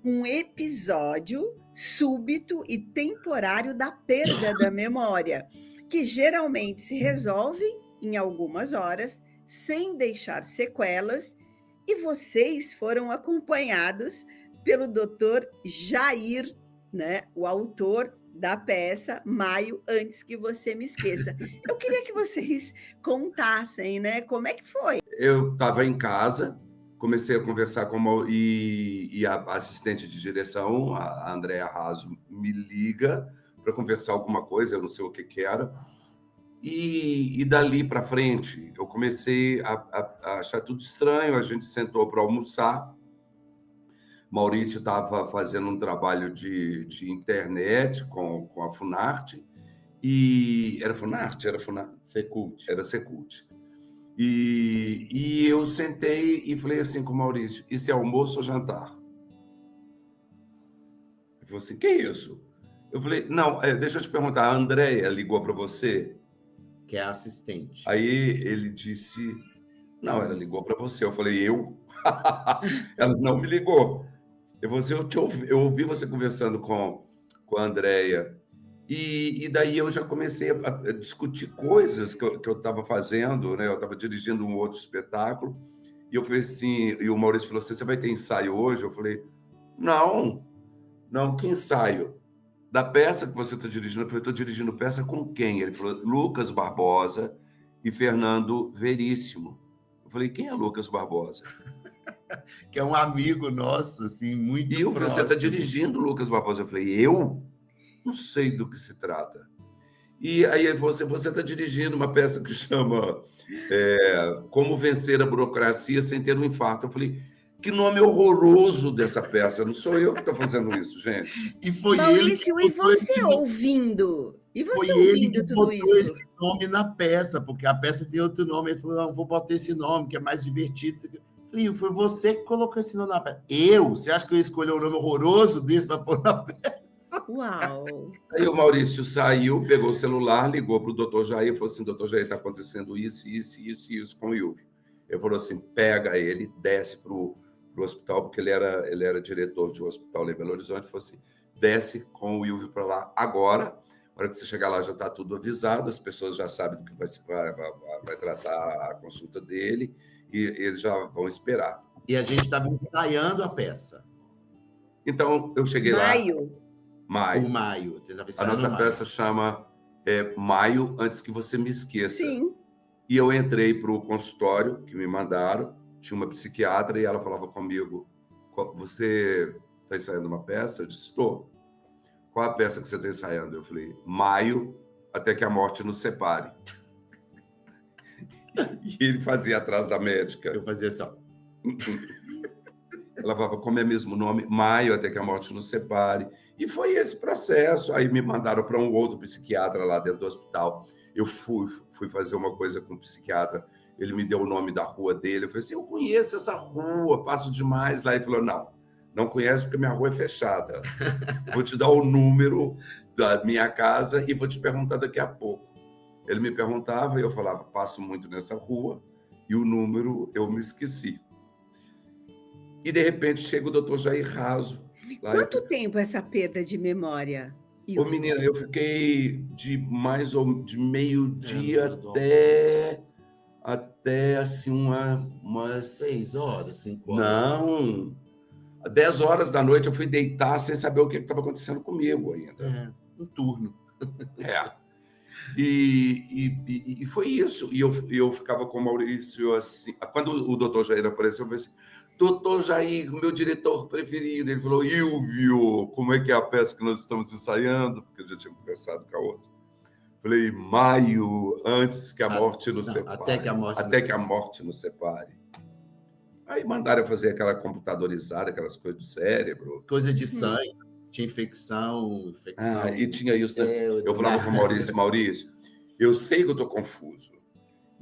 um episódio súbito e temporário da perda da memória, que geralmente se resolve em algumas horas, sem deixar sequelas, e vocês foram acompanhados pelo Dr. Jair, né, o autor da peça Maio, Antes que Você Me Esqueça. Eu queria que vocês contassem, né, como é que foi. Eu estava em casa, comecei a conversar com e a assistente de direção, a Andréa Raso, me liga para conversar alguma coisa, eu não sei o que era. E dali para frente, eu comecei a achar tudo estranho. A gente sentou para almoçar. Maurício estava fazendo um trabalho de internet com a Funarte. E era Funarte? Era Funarte? Secult. Era Secult. E eu sentei e falei assim com o Maurício: isso é almoço ou jantar? Ele falou assim: que é isso? Eu falei: não, deixa eu te perguntar, a Andréia ligou para você? Que é assistente. Aí ele disse: não, ela ligou para você. Eu falei: eu? Ela não me ligou. Eu ouvi você conversando com a Andréia. E daí eu já comecei a discutir coisas que eu estava fazendo, né? Eu estava dirigindo um outro espetáculo. E eu falei assim, e o Maurício falou assim: você vai ter ensaio hoje? Eu falei: não, que ensaio? Da peça que você está dirigindo? Eu falei: estou dirigindo peça com quem? Ele falou: Lucas Barbosa e Fernando Veríssimo. Eu falei: quem é Lucas Barbosa? Que é um amigo nosso, assim, muito próximo. E você está dirigindo Lucas Barbosa? Eu falei: eu? Não sei do que se trata. E aí você está dirigindo uma peça que chama Como Vencer a Burocracia Sem Ter um Infarto. Eu falei: que nome horroroso dessa peça. Não sou eu que estou fazendo isso, gente. E foi Maurício, ele e você ouvindo? E você foi ouvindo ele que tudo botou isso? Esse nome na peça, porque a peça tem outro nome. Ele falou: não, vou botar esse nome, que é mais divertido. Eu falei: foi você que colocou esse nome na peça. Eu? Você acha que eu escolhi um nome horroroso desse para pôr na peça? Uau! Aí o Maurício saiu, pegou o celular, ligou para o doutor Jair e falou assim: doutor Jair, está acontecendo isso com o Ilvio. Ele falou assim: pega ele, desce para o hospital, porque ele era diretor de um hospital lá em Belo Horizonte. Falou assim: desce com o Ilvio para lá agora. Na hora que você chegar lá já está tudo avisado, as pessoas já sabem do que vai tratar a consulta dele e eles já vão esperar. E a gente estava ensaiando a peça. Então eu cheguei Maio. lá. Maio. O Maio. A nossa peça chama Maio, Antes que Você Me Esqueça. Sim. E eu entrei para o consultório que me mandaram, tinha uma psiquiatra e ela falava comigo: você está ensaiando uma peça? Eu disse: estou. Qual a peça que você está ensaiando? Eu falei: Maio, Até que a Morte nos Separe. E ele fazia atrás da médica. Eu fazia assim. Ela falava: como é mesmo o nome? Maio, Até que a Morte nos Separe. E foi esse processo. Aí me mandaram para um outro psiquiatra lá dentro do hospital. Eu fui fazer uma coisa com o psiquiatra. Ele me deu o nome da rua dele. Eu falei assim, eu conheço essa rua, passo demais lá. Ele falou, não conhece porque minha rua é fechada. Vou te dar o número da minha casa e vou te perguntar daqui a pouco. Ele me perguntava e eu falava, passo muito nessa rua e o número eu me esqueci. E, de repente, chega o doutor Jair Raso. Quanto tempo essa perda de memória? Ô, menina, eu fiquei de meio-dia até assim, umas 6 horas, 5 horas. Não, 10 horas da noite eu fui deitar sem saber o que estava acontecendo comigo ainda. Um turno. E foi isso. E eu ficava com o Maurício assim. Quando o doutor Jair apareceu, eu falei assim, doutor Jair, meu diretor preferido. Ele falou, Ilvio, como é que é a peça que nós estamos ensaiando? Porque eu já tinha conversado com a outra. Falei, maio, antes que a morte nos separe. Até que a morte nos separe. Aí mandaram fazer aquela computadorizada, aquelas coisas do cérebro. Coisa de sangue, tinha infecção. E tinha isso, né? Eu falava com o Maurício, eu sei que eu estou confuso.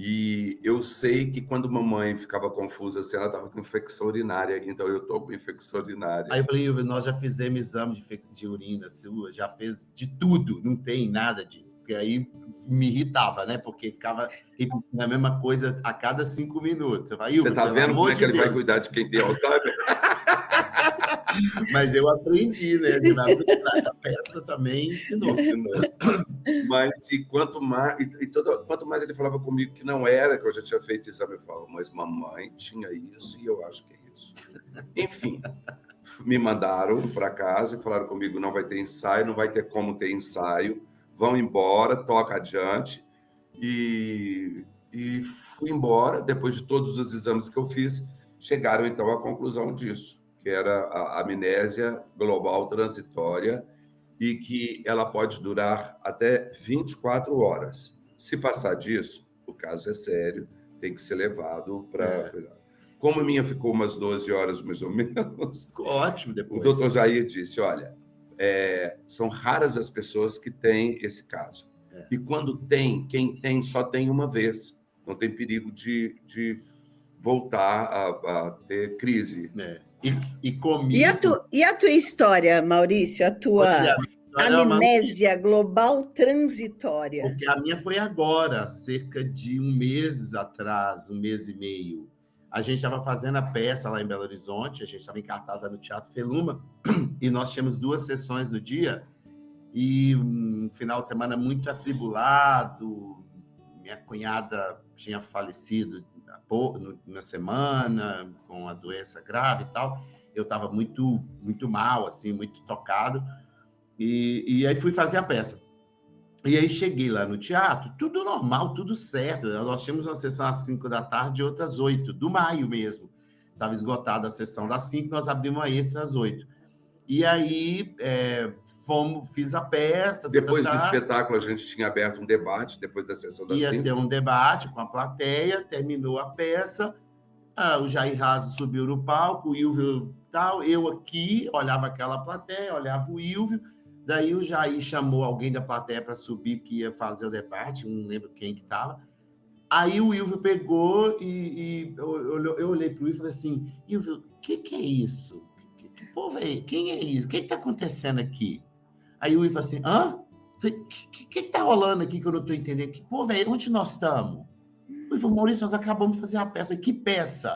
E eu sei que quando mamãe ficava confusa, assim, ela estava com infecção urinária, então eu estou com infecção urinária. Aí eu falei, nós já fizemos exame de urina sua, já fez de tudo, não tem nada disso. Porque aí me irritava, né? Porque ficava repetindo a mesma coisa a cada 5 minutos. Você está vendo como é que ele vai cuidar de quem tem Alzheimer? Mas eu aprendi, né? Essa peça também ensinou. Mas quanto mais ele falava comigo que não era, que eu já tinha feito exame, eu falava, mas mamãe tinha isso e eu acho que é isso. Enfim, me mandaram para casa e falaram comigo, não vai ter ensaio, não vai ter como ter ensaio, vão embora, toca adiante. E fui embora, depois de todos os exames que eu fiz, chegaram então à conclusão disso, que era a amnésia global transitória e que ela pode durar até 24 horas. Se passar disso, o caso é sério, tem que ser levado para... Como a minha ficou umas 12 horas, mais ou menos... Ótimo, depois. O doutor Jair disse, olha, são raras as pessoas que têm esse caso. E quando tem, quem tem só tem uma vez. Não tem perigo de voltar a ter crise. E comigo... E a tua história, Maurício? A tua amnésia global transitória? Porque a minha foi agora, cerca de 1 mês atrás, 1 mês e meio. A gente estava fazendo a peça lá em Belo Horizonte, a gente estava em cartaz no Teatro Feluma, e nós tínhamos 2 sessões no dia, e um final de semana muito atribulado. Minha cunhada tinha falecido na semana, com a doença grave e tal. Eu estava muito, muito mal, assim, muito tocado. E aí fui fazer a peça. E aí cheguei lá no teatro, tudo normal, tudo certo. Nós tínhamos uma sessão às 5 da tarde e outra às 8, do maio mesmo. Estava esgotada a sessão das 5, nós abrimos uma extra às 8. E aí fiz a peça. Depois do espetáculo, a gente tinha aberto um debate, depois da sessão das 5. Ia ter um debate com a plateia, terminou a peça, o Jair Raso subiu no palco, o Ilvio tal, eu aqui, olhava aquela plateia, olhava o Ilvio, daí o Jair chamou alguém da plateia para subir, que ia fazer o debate, não lembro quem que estava. Aí o Ilvio pegou e eu olhei para o Ilvio e falei assim, Ilvio, o que é isso? Que povo é? Quem é isso? O que está acontecendo aqui? Aí o Ilvio falou assim, o que está rolando aqui que eu não estou entendendo? Que povo é? Onde nós estamos? O Ilvio, Maurício, nós acabamos de fazer a peça. Que peça?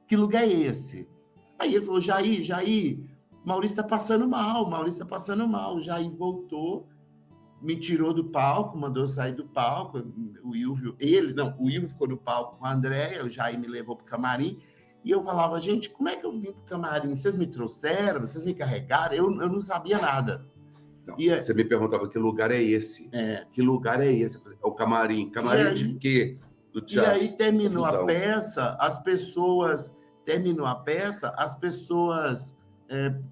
Que lugar é esse? Aí ele falou, Jair, Maurício está passando mal. O Jair voltou, me tirou do palco, mandou sair do palco. O Ilvio ficou no palco com a Andréia, o Jair me levou para o camarim. E eu falava, gente, como é que eu vim para o camarim? Vocês me trouxeram? Vocês me carregaram? Eu não sabia nada. Não, você me perguntava que lugar é esse? Que lugar é esse? É o camarim. Camarim de quê? Do teatro. E aí terminou a peça, as pessoas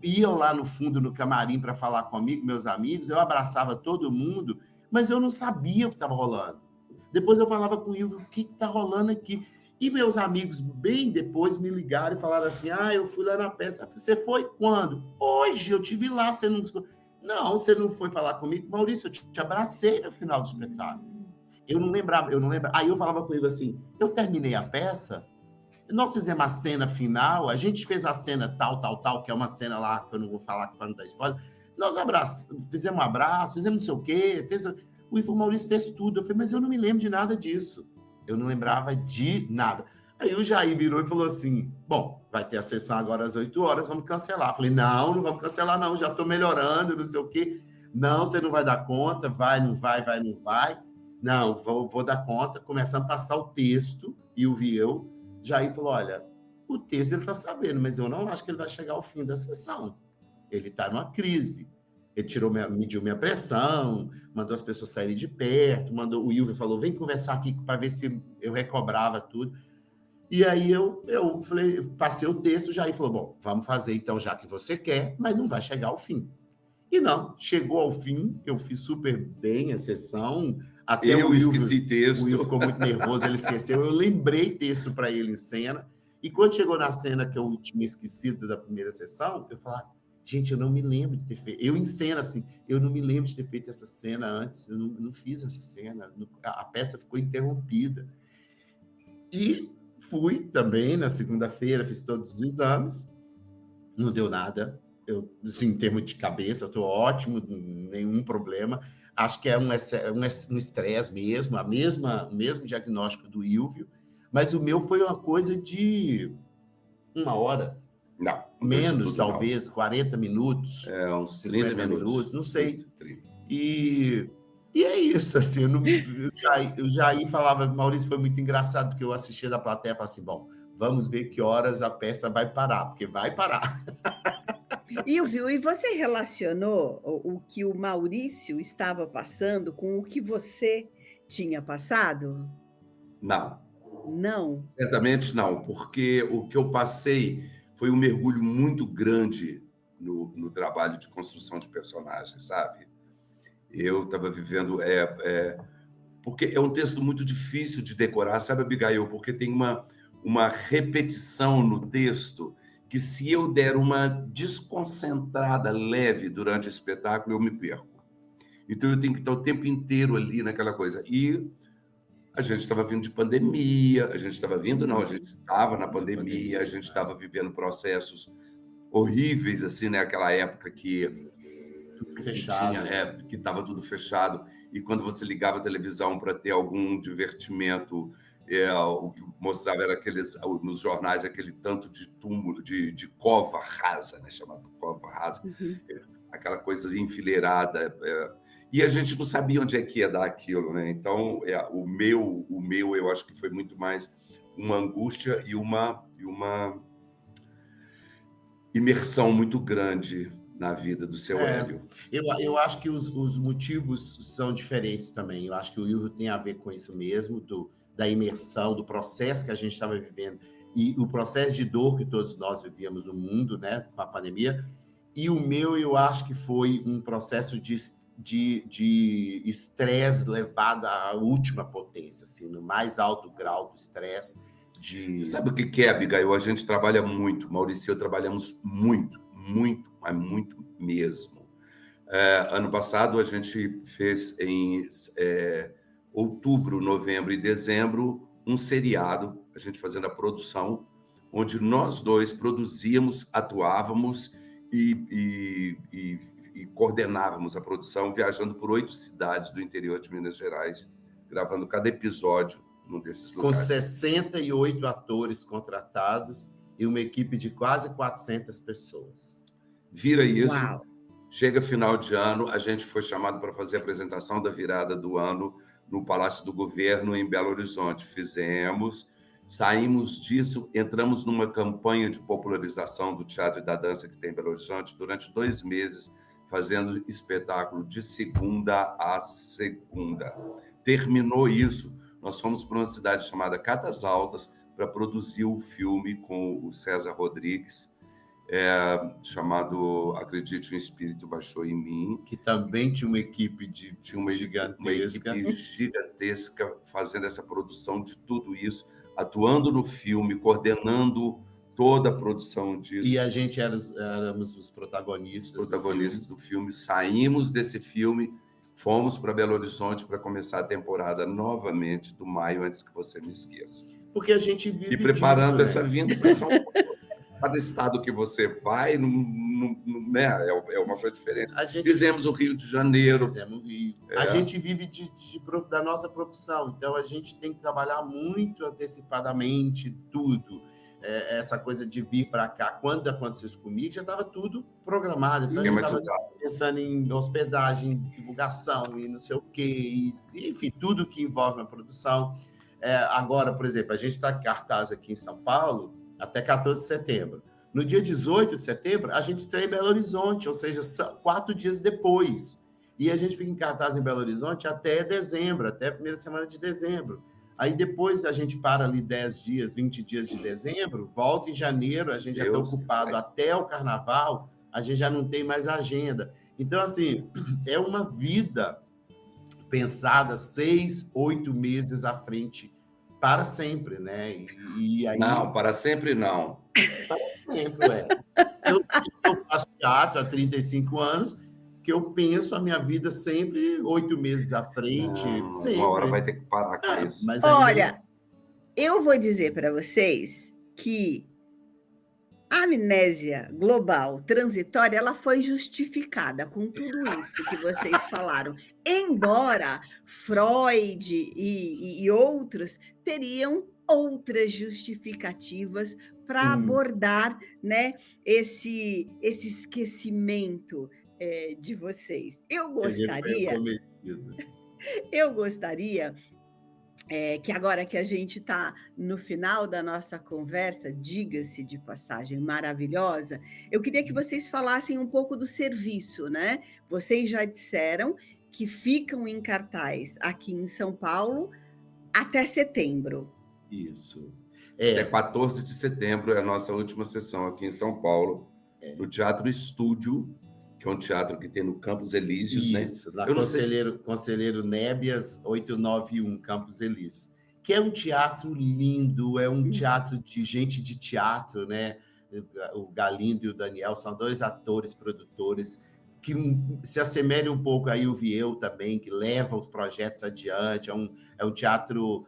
iam lá no fundo no camarim para falar comigo, meus amigos, eu abraçava todo mundo, mas eu não sabia o que estava rolando. Depois eu falava com o Ilvio, o que está rolando aqui? E meus amigos, bem depois, me ligaram e falaram assim, eu fui lá na peça. Você foi quando? Hoje, eu estive lá. Você não... não, você não foi falar comigo? Maurício, eu te abracei no final do espetáculo. Eu não lembrava. Aí eu falava com ele assim, eu terminei a peça, nós fizemos a cena final, a gente fez a cena tal, que é uma cena lá, que eu não vou falar para não dar spoiler, nós fizemos um abraço, fizemos não sei o quê, o Maurício fez tudo. Eu falei, mas eu não me lembro de nada disso. Eu não lembrava de nada. Aí o Jair virou e falou assim, bom, vai ter a sessão agora às 8 horas, vamos cancelar. Eu falei, não vamos cancelar não, já estou melhorando, não sei o quê. Não, você não vai dar conta, vai, não vai. Não, vou dar conta. Começamos a passar o texto, e o eu. Jair falou, olha, o texto ele está sabendo, mas eu não acho que ele vai chegar ao fim da sessão. Ele está numa crise. Ele mediu minha pressão, mandou as pessoas saírem de perto, o Ilvio falou, vem conversar aqui para ver se eu recobrava tudo. E aí eu falei, passei o texto, o Jair falou, bom, vamos fazer então já que você quer, mas não vai chegar ao fim. E não, chegou ao fim, eu fiz super bem a sessão. Até eu esqueci texto. O Will ficou muito nervoso, ele esqueceu. Eu lembrei texto para ele em cena. E quando chegou na cena que eu tinha esquecido da primeira sessão, eu falei, gente, eu não me lembro de ter feito. Eu em cena, assim, eu não me lembro de ter feito essa cena antes. Eu não fiz essa cena. A peça ficou interrompida. E fui também na segunda-feira, fiz todos os exames. Não deu nada. Eu, assim, em termos de cabeça, eu estou ótimo, nenhum problema. Acho que é um estresse mesmo, o mesmo diagnóstico do Ilvio, mas o meu foi uma coisa de 1 hora. Não, menos, talvez, não. 40 minutos. Uns 30 minutos, não sei. 30. E é isso, assim, eu já falava, Maurício, foi muito engraçado, porque eu assistia da plateia e falava assim, bom, vamos ver que horas a peça vai parar, porque vai parar. Ilvio, e você relacionou o que o Maurício estava passando com o que você tinha passado? Não. Não? Certamente não, porque o que eu passei foi um mergulho muito grande no trabalho de construção de personagens, sabe? Eu estava vivendo... porque é um texto muito difícil de decorar, sabe, Abigail? Porque tem uma repetição no texto que, se eu der uma desconcentrada leve durante o espetáculo, eu me perco. Então, eu tenho que estar o tempo inteiro ali naquela coisa. E a gente estava vindo de pandemia, a gente estava na pandemia, a gente estava vivendo processos horríveis, assim, né? Aquela época que fechado. Que estava tudo fechado. E quando você ligava a televisão para ter algum divertimento, o que mostrava era nos jornais aquele tanto de túmulo, de cova rasa, né? Chamado cova rasa, aquela coisa enfileirada. E a gente não sabia onde é que ia dar aquilo, né? Então, o meu, eu acho que foi muito mais uma angústia e uma imersão muito grande na vida do seu Hélio. Eu acho que os motivos são diferentes também. Eu acho que o Ilvio tem a ver com isso mesmo, da imersão, do processo que a gente estava vivendo, e o processo de dor que todos nós vivíamos no mundo, né, com a pandemia. E o meu, eu acho que foi um processo de estresse levado à última potência, assim, no mais alto grau do estresse. Você sabe o que é, Abigail? A gente trabalha muito, Maurício e eu trabalhamos muito, mas muito mesmo. Ano passado, a gente fez em outubro, novembro e dezembro um seriado, a gente fazendo a produção, onde nós dois produzíamos, atuávamos e coordenávamos a produção, viajando por 8 cidades do interior de Minas Gerais, gravando cada episódio num desses lugares. Com 68 atores contratados e uma equipe de quase 400 pessoas. Vira isso, Uau. Chega final de ano, a gente foi chamado para fazer a apresentação da virada do ano no Palácio do Governo, em Belo Horizonte. Fizemos, saímos disso, entramos numa campanha de popularização do teatro e da dança que tem em Belo Horizonte durante 2 meses, fazendo espetáculo de segunda a segunda. Terminou isso, nós fomos para uma cidade chamada Catas Altas para produzir o filme com o César Rodrigues, chamado Acredite, o Espírito Baixou em Mim. Que também tinha uma equipe gigantesca fazendo essa produção de tudo isso, atuando no filme, coordenando toda a produção disso. E a gente éramos os protagonistas do filme. Saímos desse filme, fomos para Belo Horizonte para começar a temporada novamente do Maio, antes que você me esqueça. Porque a gente vive e preparando disso, essa vinda para São Paulo. Cada estado que você vai, né, é uma coisa diferente. Fizemos o Rio de Janeiro. Fizemos o Rio. A gente vive da nossa profissão, então a gente tem que trabalhar muito antecipadamente tudo. Essa coisa de vir para cá, quando aconteceu isso comigo, já estava tudo programado. Então a gente estava pensando em hospedagem, divulgação e não sei o quê, enfim, tudo que envolve a produção. Agora, por exemplo, a gente está em cartaz aqui em São Paulo até 14 de setembro. No dia 18 de setembro, a gente estreia em Belo Horizonte, ou seja, 4 dias depois. E a gente fica em cartaz em Belo Horizonte até dezembro, até a primeira semana de dezembro. Aí depois a gente para ali 10 dias, 20 dias de dezembro, volta em janeiro, a gente já está ocupado até o carnaval, a gente já não tem mais agenda. Então, assim, é uma vida pensada 6, 8 meses à frente, para sempre, né? E aí... Não, para sempre não. Para sempre, Eu faço teatro há 35 anos, que eu penso a minha vida sempre 8 meses à frente. Sempre. Uma hora vai ter que parar com isso. Mas olha, eu vou dizer para vocês que a amnésia global transitória, ela foi justificada com tudo isso que vocês falaram. Embora Freud e outros teriam outras justificativas para abordar, né, esse esquecimento de vocês. Eu gostaria que agora que a gente está no final da nossa conversa, diga-se de passagem maravilhosa, eu queria que vocês falassem um pouco do serviço, né? Vocês já disseram que ficam em cartaz aqui em São Paulo até setembro. Isso. Até 14 de setembro é a nossa última sessão aqui em São Paulo, no Teatro Estúdio, que é um teatro que tem no Campos Elíseos, né? Isso, lá Conselheiro Nébias 891, Campos Elíseos, que é um teatro lindo, é um teatro de gente de teatro, né? O Galindo e o Daniel são 2 atores, produtores, que se assemelham um pouco aí o Viel também, que leva os projetos adiante, é um teatro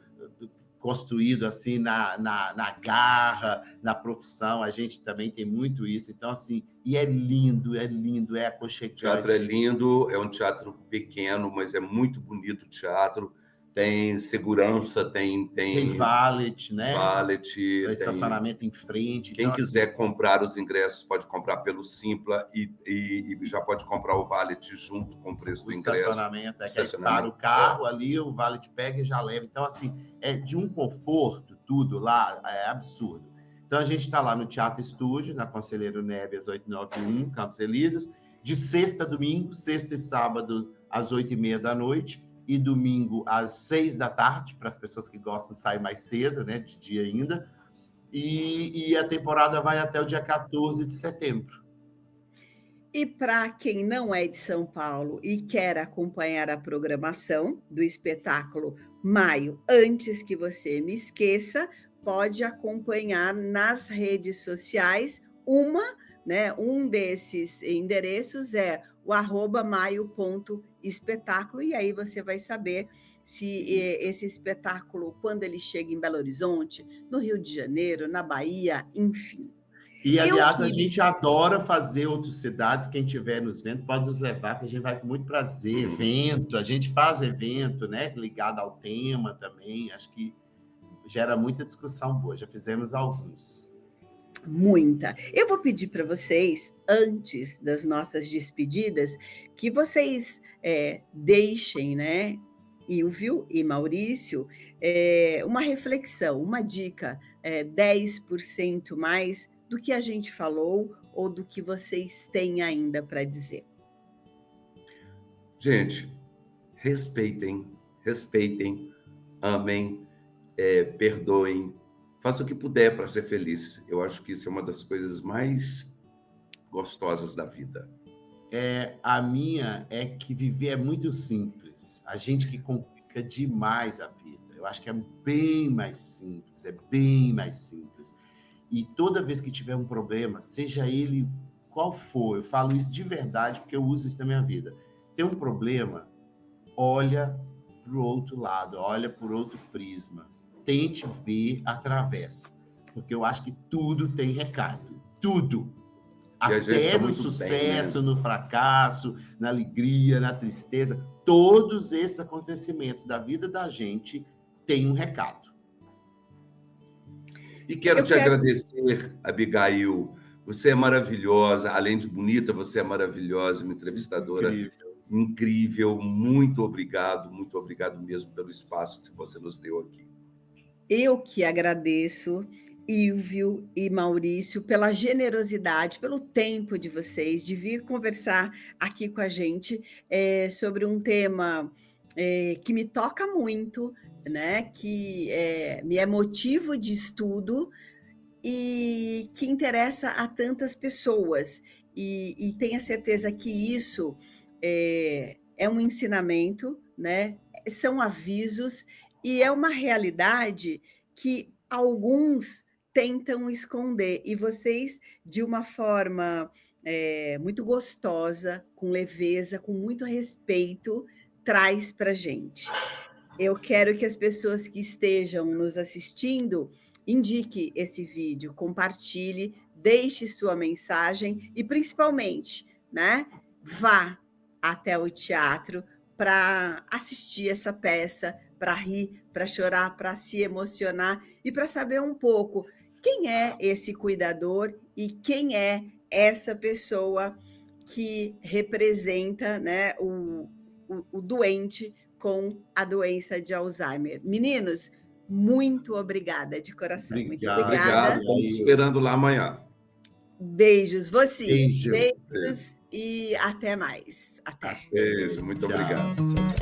construído assim na garra, na profissão, a gente também tem muito isso, então assim, e é lindo, é aconchegante. O teatro é lindo, é um teatro pequeno, mas é muito bonito o teatro, tem segurança, tem valet, né? Valet, tem estacionamento em frente. Quem quiser comprar os ingressos pode comprar pelo Simpla e já pode comprar o valet junto com o preço do ingresso. Estacionamento, que para o carro ali, o valet pega e já leva. Então, assim, é de um conforto, tudo lá, é absurdo. Então, a gente está lá no Teatro Estúdio, na Conselheiro Nébias 891, Campos Elíseos, de sexta a domingo, sexta e sábado, às 8h30 da noite, e domingo às 6 da tarde, para as pessoas que gostam de sair mais cedo, né, de dia ainda. E a temporada vai até o dia 14 de setembro. E para quem não é de São Paulo e quer acompanhar a programação do espetáculo Maio, antes que você me esqueça, pode acompanhar nas redes sociais. Um desses endereços é o @maio.espetáculo, e aí você vai saber se esse espetáculo, quando ele chega em Belo Horizonte, no Rio de Janeiro, na Bahia, enfim. E, aliás, a gente adora fazer outras cidades. Quem estiver nos vendo pode nos levar, que a gente vai com muito prazer. Evento, a gente faz evento, né, ligado ao tema também. Acho que gera muita discussão boa. Já fizemos alguns. Muita. Eu vou pedir para vocês, antes das nossas despedidas, que vocês deixem, né, Ilvio e Maurício, uma reflexão, uma dica, 10% mais do que a gente falou ou do que vocês têm ainda para dizer. Gente, respeitem, amem, perdoem, faça o que puder para ser feliz. Eu acho que isso é uma das coisas mais gostosas da vida. A minha é que viver é muito simples. A gente que complica demais a vida. Eu acho que é bem mais simples, E toda vez que tiver um problema, seja ele qual for, eu falo isso de verdade porque eu uso isso na minha vida. Tem um problema, olha para o outro lado, olha por outro prisma. Tente ver através. Porque eu acho que tudo tem recado. Tudo. Até no sucesso, no fracasso, na alegria, na tristeza. Todos esses acontecimentos da vida da gente têm um recado. E quero te agradecer, Abigail. Você é maravilhosa, além de bonita, você é maravilhosa, uma entrevistadora incrível. Muito obrigado mesmo pelo espaço que você nos deu aqui. Eu que agradeço, Ilvio e Maurício, pela generosidade, pelo tempo de vocês, de vir conversar aqui com a gente sobre um tema que me toca muito, né? Que me é motivo de estudo e que interessa a tantas pessoas. E tenha certeza que isso é um ensinamento, né? São avisos e é uma realidade que alguns tentam esconder. E vocês, de uma forma muito gostosa, com leveza, com muito respeito, traz para a gente. Eu quero que as pessoas que estejam nos assistindo indique esse vídeo, compartilhe, deixe sua mensagem e, principalmente, né, vá até o teatro para assistir essa peça, para rir, para chorar, para se emocionar e para saber um pouco quem é esse cuidador e quem é essa pessoa que representa, né, o doente com a doença de Alzheimer. Meninos, muito obrigada de coração. Obrigado. Muito obrigada. Estamos esperando lá amanhã. Beijos, você. Beijo. Beijos e até mais. Até. Beijo, muito obrigado. Tchau, tchau.